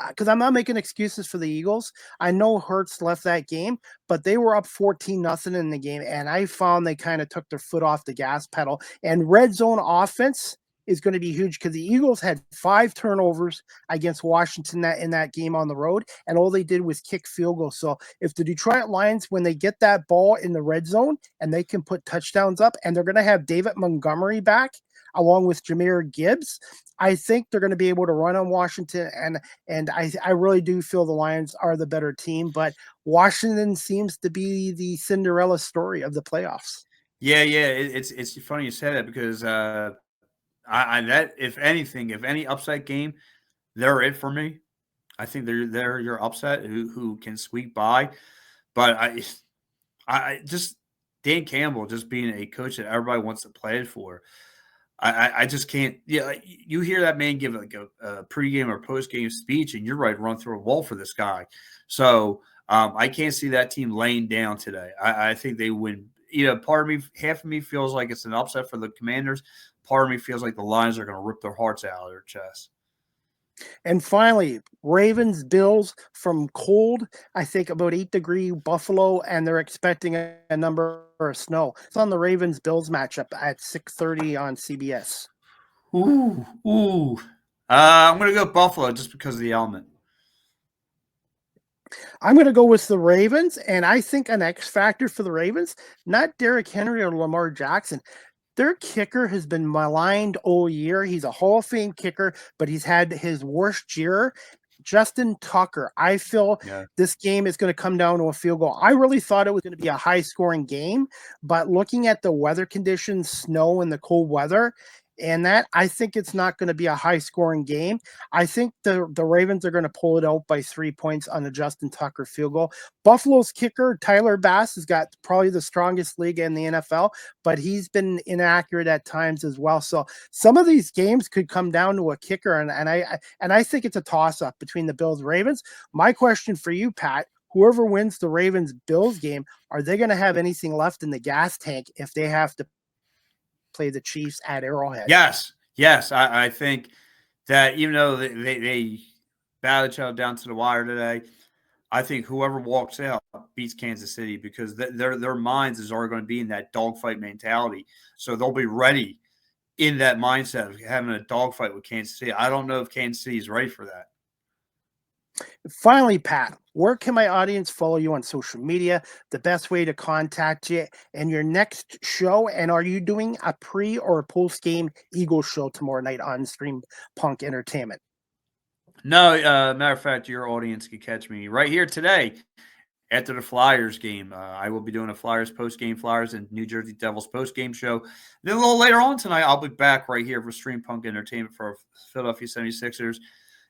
Because I'm not making excuses for the Eagles. I know Hurts left that game, but they were up 14-0 in the game, and I found they kind of took their foot off the gas pedal. And red zone offense is going to be huge because the Eagles had 5 turnovers against Washington in that game on the road, and all they did was kick field goals. So if the Detroit Lions, when they get that ball in the red zone and they can put touchdowns up, and they're going to have David Montgomery back along with Jahmyr Gibbs, I think they're going to be able to run on Washington, and I really do feel the Lions are the better team, but Washington seems to be the Cinderella story of the playoffs. Yeah, it's funny you said that because that if any upset game, they're it for me. I think they're your upset who can squeak by, but I just Dan Campbell just being a coach that everybody wants to play for. I just can't. Yeah, like, you hear that man give like a pregame or postgame speech, and you're ready to run through a wall for this guy. So I can't see that team laying down today. I think they win. Part of me, half of me feels like it's an upset for the Commanders. Part of me feels like the Lions are going to rip their hearts out of their chest. And finally, Ravens, Bills from cold, I think about 8-degree Buffalo, and they're expecting a number of snow. It's on the Ravens Bills matchup at 6:30 on CBS. Ooh. I'm going to go Buffalo just because of the element. I'm going to go with the Ravens, and I think an X factor for the Ravens, not Derrick Henry or Lamar Jackson. Their kicker has been maligned all year. He's a Hall of Fame kicker, but he's had his worst year. Justin Tucker. I feel this game is going to come down to a field goal. I really thought it was going to be a high-scoring game, but looking at the weather conditions, snow and the cold weather, and that, I think it's not going to be a high-scoring game. I think the Ravens are going to pull it out by 3 points on a Justin Tucker field goal. Buffalo's kicker, Tyler Bass, has got probably the strongest league in the NFL, but he's been inaccurate at times as well. So some of these games could come down to a kicker, and I think it's a toss-up between the Bills and Ravens. My question for you, Pat, whoever wins the Ravens Bills game, are they going to have anything left in the gas tank if they have to play the Chiefs at Arrowhead? Yes, yes. I think that even though they battled each other down to the wire today, I think whoever walks out beats Kansas City because their minds is already going to be in that dogfight mentality. So they'll be ready in that mindset of having a dogfight with Kansas City. I don't know if Kansas City is ready for that. Finally, Pat, where can my audience follow you on social media? The best way to contact you and your next show? And are you doing a pre or a post game Eagles show tomorrow night on Stream Punk Entertainment? No, matter of fact, your audience can catch me right here today after the Flyers game. I will be doing a Flyers post game, Flyers and New Jersey Devils post game show. Then a little later on tonight, I'll be back right here for Stream Punk Entertainment for Philadelphia 76ers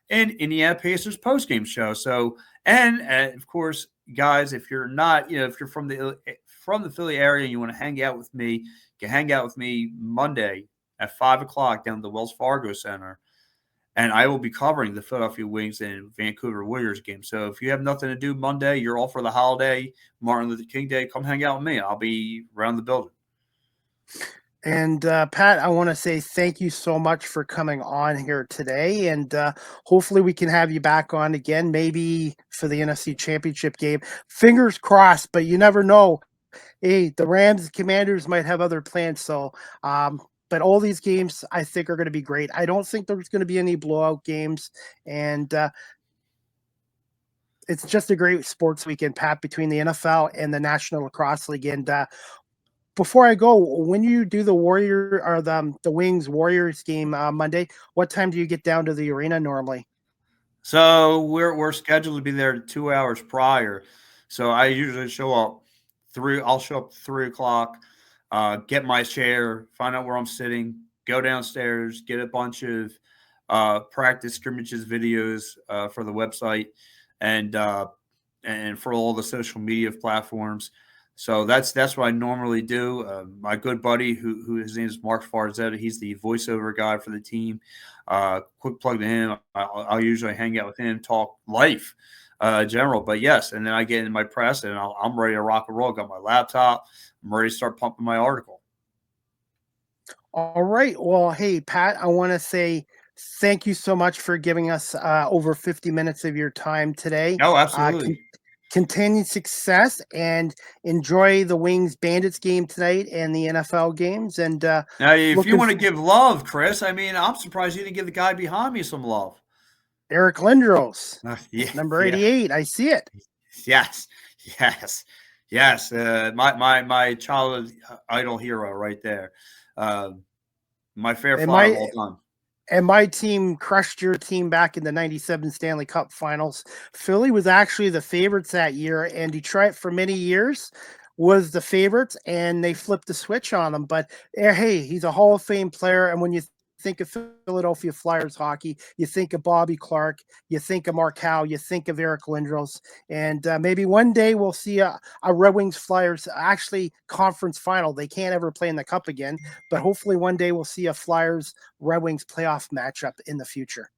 and Indiana Pacers post game show. So, and of course, guys, if you're not, if you're from the Philly area and you want to hang out with me, you can hang out with me Monday at 5 o'clock down at the Wells Fargo Center. And I will be covering the Philadelphia Wings and Vancouver Warriors game. So if you have nothing to do Monday, you're off for the holiday, Martin Luther King Day, come hang out with me. I'll be around the building. And Pat, I want to say thank you so much for coming on here today. And hopefully we can have you back on again, maybe for the NFC Championship game. Fingers crossed, but you never know. Hey, the Rams and Commanders might have other plans. So, but all these games I think are going to be great. I don't think there's going to be any blowout games. And it's just a great sports weekend, Pat, between the NFL and the National Lacrosse League. And before I go, when you do the Warrior or the Wings Warriors game Monday, what time do you get down to the arena normally? So we're scheduled to be there 2 hours prior. So I usually show up I'll show up 3 o'clock, get my chair, find out where I'm sitting, go downstairs, get a bunch of practice scrimmages videos for the website and for all the social media platforms. So that's what I normally do. My good buddy, who his name is Mark Farzetta, he's the voiceover guy for the team. Quick plug to him. I'll usually hang out with him, talk life, general. But yes, and then I get in my press, and I'm ready to rock and roll. Got my laptop. I'm ready to start pumping my article. All right. Well, hey, Pat, I want to say thank you so much for giving us over 50 minutes of your time today. Oh, absolutely. Continued success and enjoy the Wings Bandits game tonight and the NFL games. And now, if you want to give love, Chris, I mean, I'm surprised you didn't give the guy behind me some love. Eric Lindros, Yeah, number 88. I see it. Yes. My childhood idol hero right there. My fair Flyer of all time. And my team crushed your team back in the 97 Stanley Cup Finals. Philly was actually the favorites that year, and Detroit for many years was the favorites, and they flipped the switch on them. But hey, he's a Hall of Fame player, and when you think of Philadelphia Flyers hockey, you think of Bobby Clark, you think of Mark Howe, you think of Eric Lindros, and maybe one day we'll see a Red Wings Flyers actually conference final. They can't ever play in the Cup again, but hopefully one day we'll see a Flyers Red Wings playoff matchup in the future.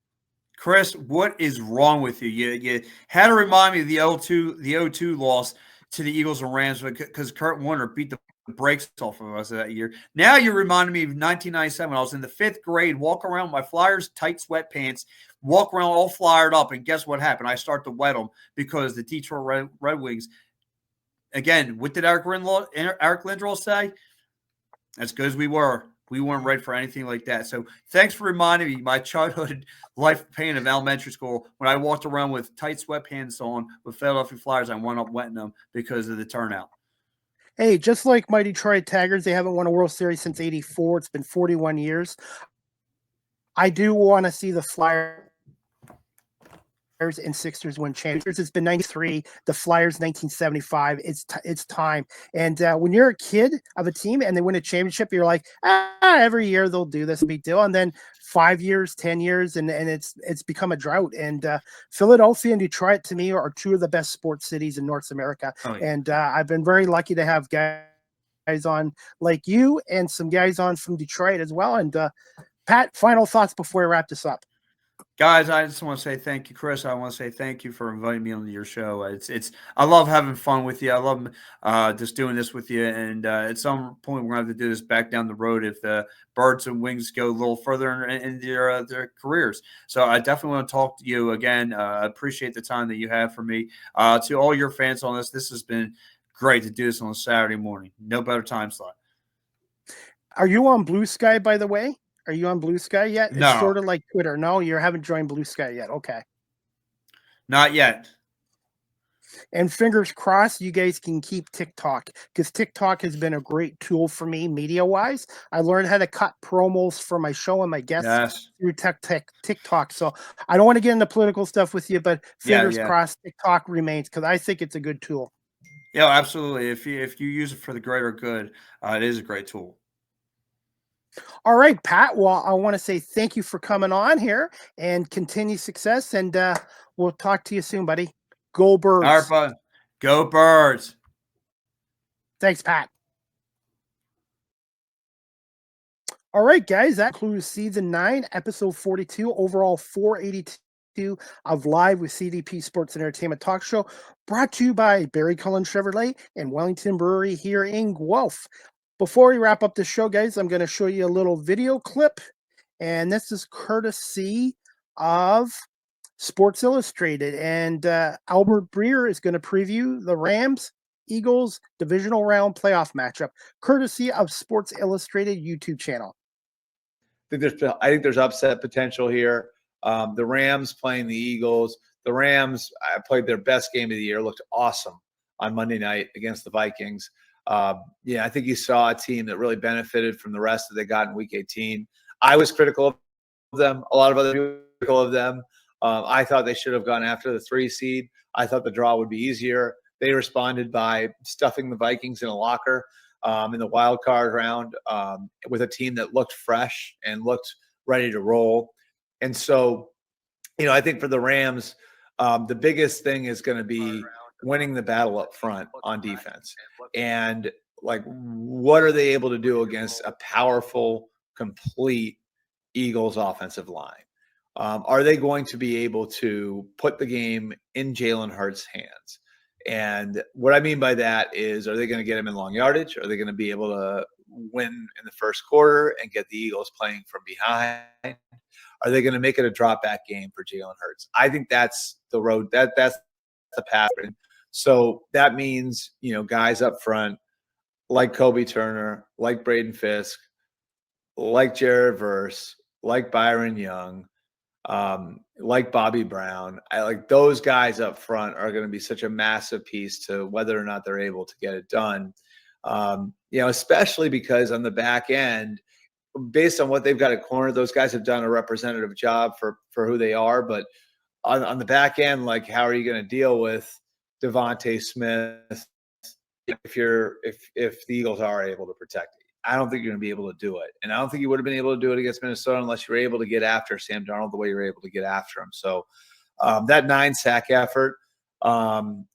Chris, what is wrong with you? You had to remind me of the 0-2 loss to the Eagles and Rams because Kurt Warner beat the brakes off of us that year. Now you reminded me of 1997 when I was in the 5th grade, walk around with my Flyers tight sweatpants, walk around all flyered up, and guess what happened? I start to wet them because the Detroit Red Wings, again, what did Eric Lindros say? As good as we weren't ready for anything like that. So thanks for reminding me my childhood life pain of elementary school when I walked around with tight sweatpants on with Philadelphia Flyers. I wound up wetting them because of the turnout. Hey, just like my Detroit Tigers, they haven't won a World Series since '84. It's been 41 years. I do want to see the Flyers and Sixers win championships. It's been 93, the Flyers 1975. It's time. And when you're a kid of a team and they win a championship, you're like, every year they'll do this, big deal. And then 5 years, 10 years, and it's become a drought. And Philadelphia and Detroit, to me, are two of the best sports cities in North America. Oh, yeah. And I've been very lucky to have guys on like you and some guys on from Detroit as well. And Pat, final thoughts before I wrap this up. Guys, I just want to say thank you, Chris. I want to say thank you for inviting me onto your show. It's I love having fun with you. I love just doing this with you. And at some point, we're gonna have to do this back down the road if the birds and wings go a little further in their careers. So I definitely want to talk to you again. I appreciate the time that you have for me. To all your fans on this has been great to do this on a Saturday morning. No better time slot. Are you on Blue Sky, by the way? Are you on Blue Sky yet? It's No, sort of like Twitter. No, you haven't joined Blue Sky yet. Okay. not yet. And fingers crossed you guys can keep TikTok, because TikTok has been a great tool for me media wise. I learned how to cut promos for my show and my guests Yes. through TikTok. So I don't want to get into political stuff with you, but Yeah, fingers yeah. crossed TikTok remains, because I think it's a good tool. Yeah, absolutely. If you use it for the greater good, it is a great tool. All right, Pat. Well, I want to say thank you for coming on here and continue success. And we'll talk to you soon, buddy. Go All right, Birds. bud. Go Birds. Thanks, Pat. All right, guys, that concludes season 9, episode 42, overall 482 of Live with CDP Sports and Entertainment Talk Show, brought to you by Barry Cullen Chevrolet and Wellington Brewery here in Guelph. Before we wrap up the show, guys, I'm going to show you a little video clip, and this is courtesy of Sports Illustrated. And Albert Breer is going to preview the Rams Eagles divisional round playoff matchup, courtesy of Sports Illustrated YouTube channel. I think there's upset potential here. The Rams playing the Eagles. The Rams played their best game of the year, looked awesome on Monday night against the Vikings. Yeah, I think you saw a team that really benefited from the rest that they got in Week 18. I was critical of them. A lot of other people were critical of them. I thought they should have gone after the 3 seed. I thought the draw would be easier. They responded by stuffing the Vikings in a locker in the wild card round with a team that looked fresh and looked ready to roll. And so, I think for the Rams, the biggest thing is going to be winning the battle up front on defense. And like, what are they able to do against a powerful, complete Eagles offensive line? Are they going to be able to put the game in Jalen Hurts' hands? And what I mean by that is, are they going to get him in long yardage? Are they going to be able to win in the first quarter and get the Eagles playing from behind? Are they going to make it a drop back game for Jalen Hurts? I think that's the road. That's the path. So that means, guys up front like Kobe Turner, like Braden Fisk, like Jared Verse, like Byron Young, like Bobby Brown. I like those guys up front are going to be such a massive piece to whether or not they're able to get it done. Especially because on the back end, based on what they've got at corner, those guys have done a representative job for who they are. But on the back end, like, how are you going to deal with Devontae Smith if the Eagles are able to protect it? I don't think you're going to be able to do it. And I don't think you would have been able to do it against Minnesota unless you were able to get after Sam Darnold the way you're able to get after him. So that 9-sack effort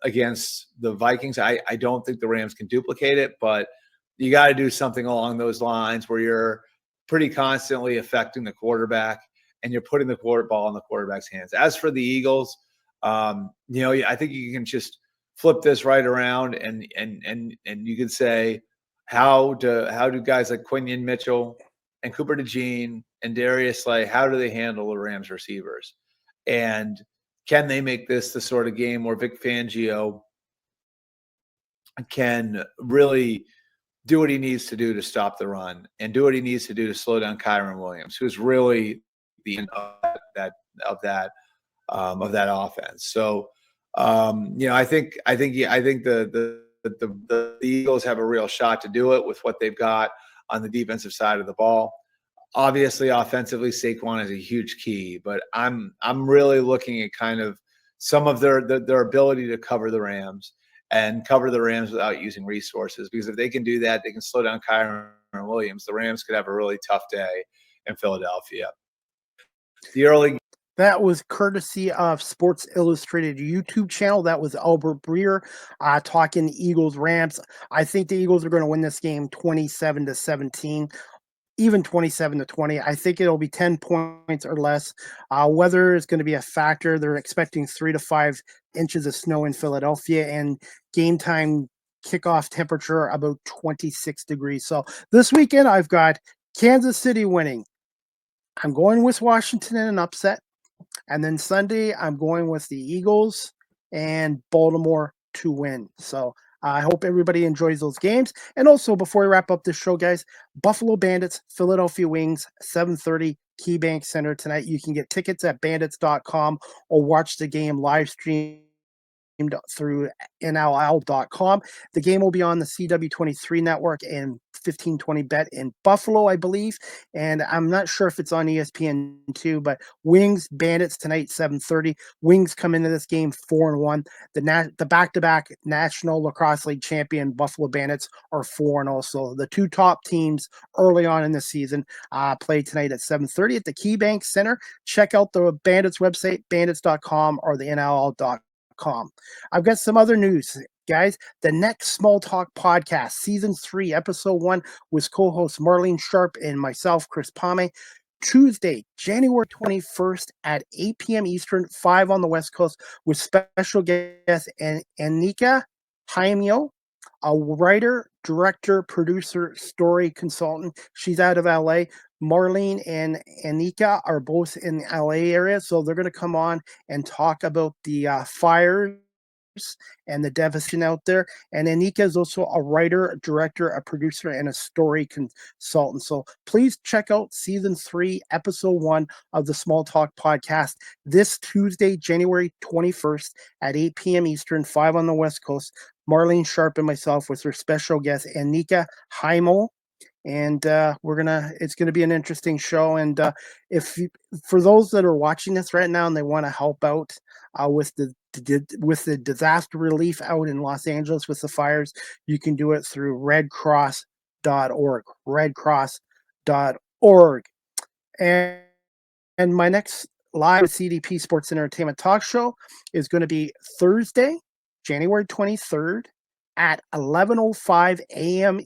against the Vikings, I don't think the Rams can duplicate it, but you got to do something along those lines where you're pretty constantly affecting the quarterback and you're putting the ball in the quarterback's hands. As for the Eagles, I think you can just flip this right around and you could say, how do guys like Quinion Mitchell and Cooper DeJean and Darius Slay, how do they handle the Rams receivers? And can they make this the sort of game where Vic Fangio can really do what he needs to do to stop the run and do what he needs to do to slow down Kyron Williams, who's really the end of that offense. So, I think the Eagles have a real shot to do it with what they've got on the defensive side of the ball. Obviously, offensively, Saquon is a huge key, but I'm really looking at kind of some of their ability to cover the Rams and cover the Rams without using resources. Because if they can do that, they can slow down Kyron Williams. The Rams could have a really tough day in Philadelphia. That was courtesy of Sports Illustrated YouTube channel. That was Albert Breer talking Eagles Rams. I think the Eagles are going to win this game 27-17. even 27-20. I think it'll be 10 points or less. Weather is going to be a factor. They're expecting 3 to 5 inches of snow in Philadelphia, and game time kickoff temperature about 26 degrees. So this weekend, I've got Kansas City winning. I'm going with Washington in an upset. And then Sunday, I'm going with the Eagles and Baltimore to win. So I hope everybody enjoys those games. And also, before we wrap up this show, guys, Buffalo Bandits, Philadelphia Wings, 7:30, KeyBank Center tonight. You can get tickets at bandits.com or watch the game live stream through NLL.com. The game will be on the CW23 network and 1520 Bet in Buffalo, I believe. And I'm not sure if it's on ESPN2, but Wings Bandits tonight, 7:30. Wings come into this game 4-1. The back-to-back National Lacrosse League champion Buffalo Bandits are 4-0. So the two top teams early on in the season play tonight at 7:30 at the KeyBank Center. Check out the Bandits website, bandits.com, or the NLL.com. I've got some other news, guys. The next Small Talk podcast, season 3, episode 1, with co-host Marlene Sharp and myself, Chris Pomay. Tuesday, January 21st at 8 p.m. Eastern, 5 on the West Coast, with special guest Anika Jaimio, a writer, director, producer, story consultant. She's out of LA. Marlene and Anika are both in the LA area, so they're going to come on and talk about the fires and the devastation out there. And Anika is also a writer, a director, a producer, and a story consultant. So please check out season 3, episode 1 of the Small Talk podcast this Tuesday, January 21st at 8 p.m. Eastern, 5 on the West Coast. Marlene Sharp and myself with her special guest, Anika Jaimio. And it's gonna be an interesting show. And for those that are watching this right now and they want to help out with the disaster relief out in Los Angeles with the fires, you can do it through redcross.org. Redcross.org. And my next live CDP Sports and Entertainment Talk Show is going to be Thursday, January 23rd at 11:05 a.m.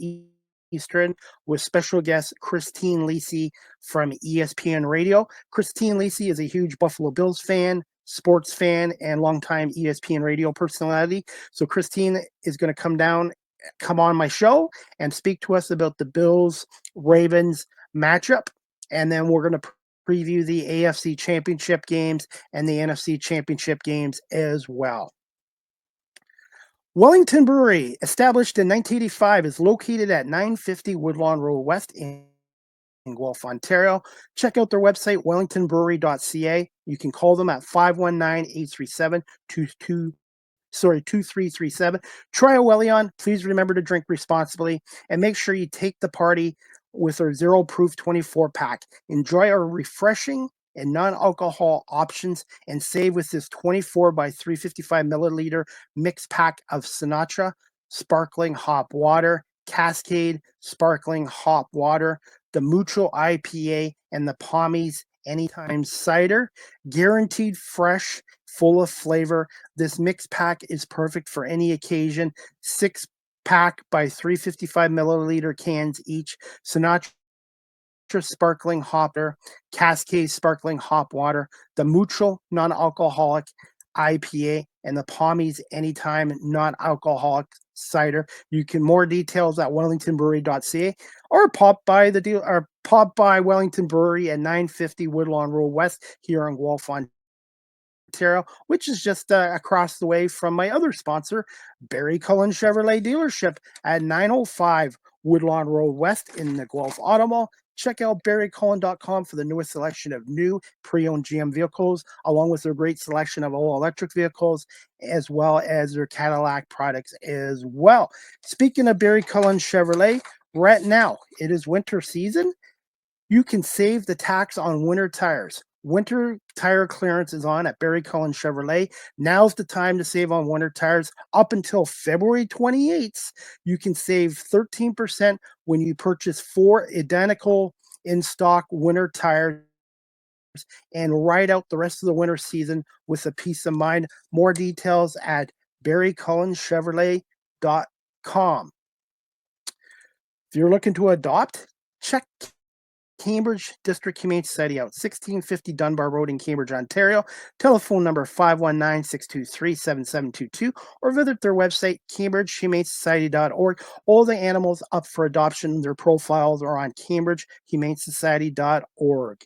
Eastern, with special guest Christine Lisi from ESPN Radio. Christine Lisi is a huge Buffalo Bills fan, sports fan, and longtime ESPN Radio personality. So Christine is going to come on my show and speak to us about the Bills Ravens matchup, and then we're going to preview the AFC Championship games and the NFC Championship games as well. Wellington Brewery, established in 1985, is located at 950 Woodlawn Road West in Guelph, Ontario. Check out their website, wellingtonbrewery.ca. You can call them at 519-837-2337. Try a Wellion. Please remember to drink responsibly, and make sure you take the party with our Zero Proof 24-pack. Enjoy our refreshing and non-alcohol options, and save with this 24 by 355 milliliter mix pack of Sinatra sparkling hop water, Cascade sparkling hop water, the Mucho IPA, and the Pommay's Anytime cider. Guaranteed fresh, full of flavor. This mix pack is perfect for any occasion. 6-pack by 355 milliliter cans each. Sinatra sparkling hopper, Cascade sparkling hop water, the Mucho non-alcoholic IPA, and the Pommay's Anytime non-alcoholic cider. You can more details at wellingtonbrewery.ca, or pop by Wellington Brewery at 950 Woodlawn Road West here in Guelph, Ontario, which is just across the way from my other sponsor, Barry Cullen Chevrolet Dealership at 905 Woodlawn Road West in the Guelph Auto Mall. Check out barrycullen.com for the newest selection of new pre-owned GM vehicles, along with their great selection of all-electric vehicles, as well as their Cadillac products as well. Speaking of Barry Cullen Chevrolet, right now, it is winter season. You can save the tax on winter tires. Winter tire clearance is on at Barry Cullen Chevrolet. Now's the time to save on winter tires. Up until February 28th, you can save 13% when you purchase 4 identical in-stock winter tires and ride out the rest of the winter season with a peace of mind. More details at barrycullenchevrolet.com. If you're looking to adopt, check Cambridge District Humane Society out 1650 Dunbar Road in Cambridge, Ontario. Telephone number 519-623-7722 or visit their website, cambridgehumanesociety.org. All the animals up for adoption, their profiles are on cambridgehumanesociety.org.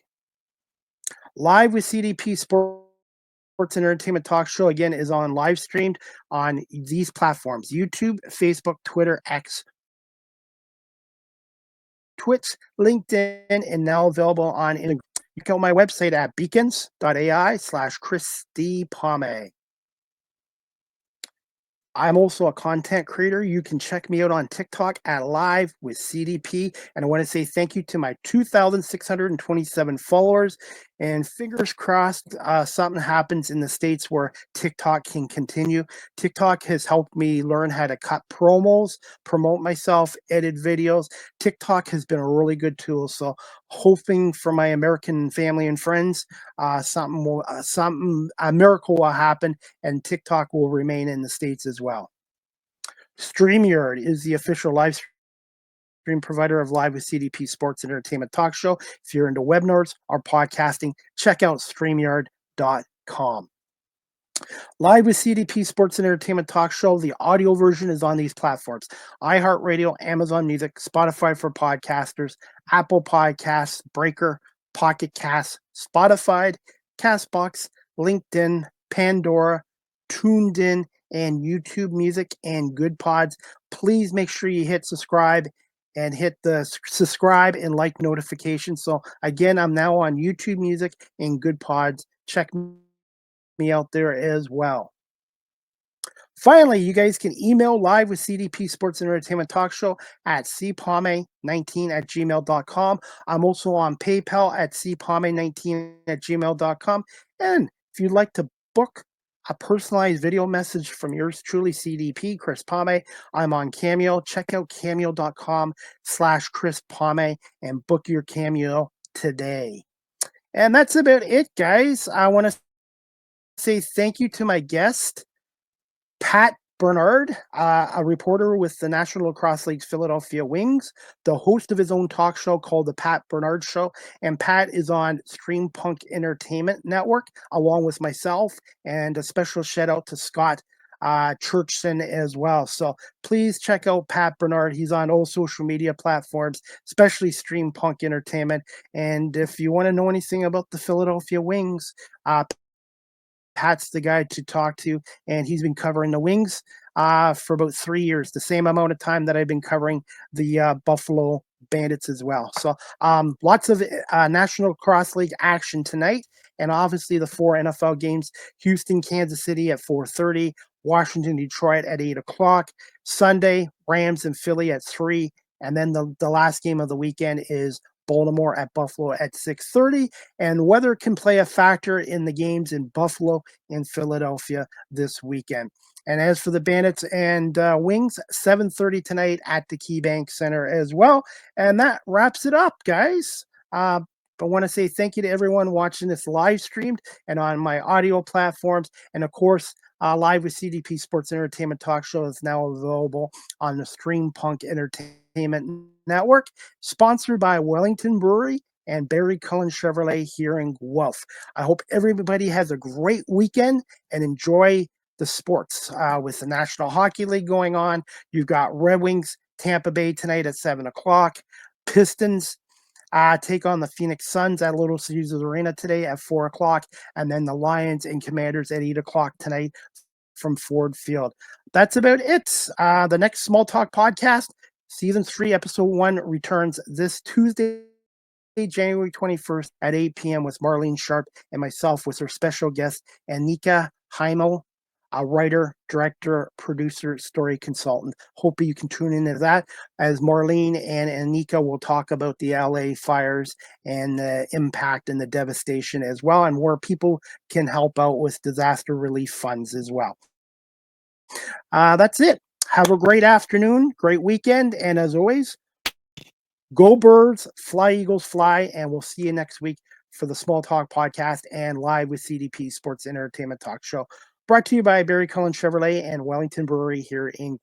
Live with CDP Sports and Entertainment Talk Show again is on live streamed on these platforms: YouTube, Facebook, Twitter, X, Twitch, LinkedIn, and now available on Instagram. Check out my website at beacons.ai/Christy Pomay. I'm also a content creator. You can check me out on TikTok at Live with CDP. And I want to say thank you to my 2,627 followers. And fingers crossed, something happens in the States where TikTok can continue. TikTok has helped me learn how to cut promos, promote myself, edit videos. TikTok has been a really good tool. So hoping for my American family and friends, a miracle will happen and TikTok will remain in the States as well. StreamYard is the official live stream provider of Live with CDP Sports and Entertainment Talk Show. If you're into webinars or podcasting, check out StreamYard.com. Live with CDP Sports and Entertainment Talk Show. The audio version is on these platforms: iHeartRadio, Amazon Music, Spotify for podcasters, Apple Podcasts, Breaker, Pocket Casts, Spotify, Castbox, LinkedIn, Pandora, Tuned In, and YouTube Music and Good Pods. Please make sure you hit subscribe and hit the subscribe and like notification. So again, I'm now on YouTube Music and Good Pods. Check me out there as well. Finally, you guys can email Live with CDP Sports and Entertainment Talk Show at cpomay19@gmail.com. I'm also on PayPal at cpomay19@gmail.com. And if you'd like to book a personalized video message from yours truly, CDP, Chris Pomay, I'm on Cameo. Check out cameo.com/Chris Pomay and book your Cameo today. And that's about it, guys. I want to say thank you to my guest, Pat Bernard, a reporter with the National Lacrosse League's Philadelphia Wings, the host of his own talk show called The Pat Bernard Show. And Pat is on Stream Punk Entertainment Network, along with myself, and a special shout out to Scott Churchson as well. So please check out Pat Bernard. He's on all social media platforms, especially Stream Punk Entertainment. And if you want to know anything about the Philadelphia Wings, Pat's the guy to talk to, and he's been covering the Wings for about 3 years, the same amount of time that I've been covering the Buffalo Bandits as well. So lots of National Lacrosse League action tonight, and obviously the 4 NFL games: Houston, Kansas City at 4:30, Washington, Detroit at 8 o'clock, Sunday, Rams and Philly at 3, and then the last game of the weekend is Baltimore at Buffalo at 6:30, and weather can play a factor in the games in Buffalo and Philadelphia this weekend. And as for the Bandits and Wings, 7:30 tonight at the KeyBank Center as well. And that wraps it up, guys. I want to say thank you to everyone watching this live streamed and on my audio platforms. And of course, Live with CDP Sports Entertainment Talk Show is now available on the Stream Punk Entertainment Network, sponsored by Wellington Brewery and Barry Cullen Chevrolet here in Guelph. I hope everybody has a great weekend and enjoy the sports with the National Hockey League going on. You've got Red Wings, Tampa Bay tonight at 7 o'clock. Pistons take on the Phoenix Suns at Little Caesars Arena today at 4 o'clock. And then the Lions and Commanders at 8 o'clock tonight from Ford Field. That's about it. The next Small Talk podcast, Season 3, Episode 1, returns this Tuesday, January 21st at 8 p.m. with Marlene Sharp and myself with our special guest, Anika Heimel, a writer, director, producer, story consultant. Hope you can tune into that as Marlene and Anika will talk about the LA fires and the impact and the devastation as well, and where people can help out with disaster relief funds as well. That's it. Have a great afternoon, great weekend, and as always, go Birds, fly Eagles, fly, and we'll see you next week for the Small Talk podcast and Live with CDP Sports Entertainment Talk Show, brought to you by Barry Cullen Chevrolet and Wellington Brewery here in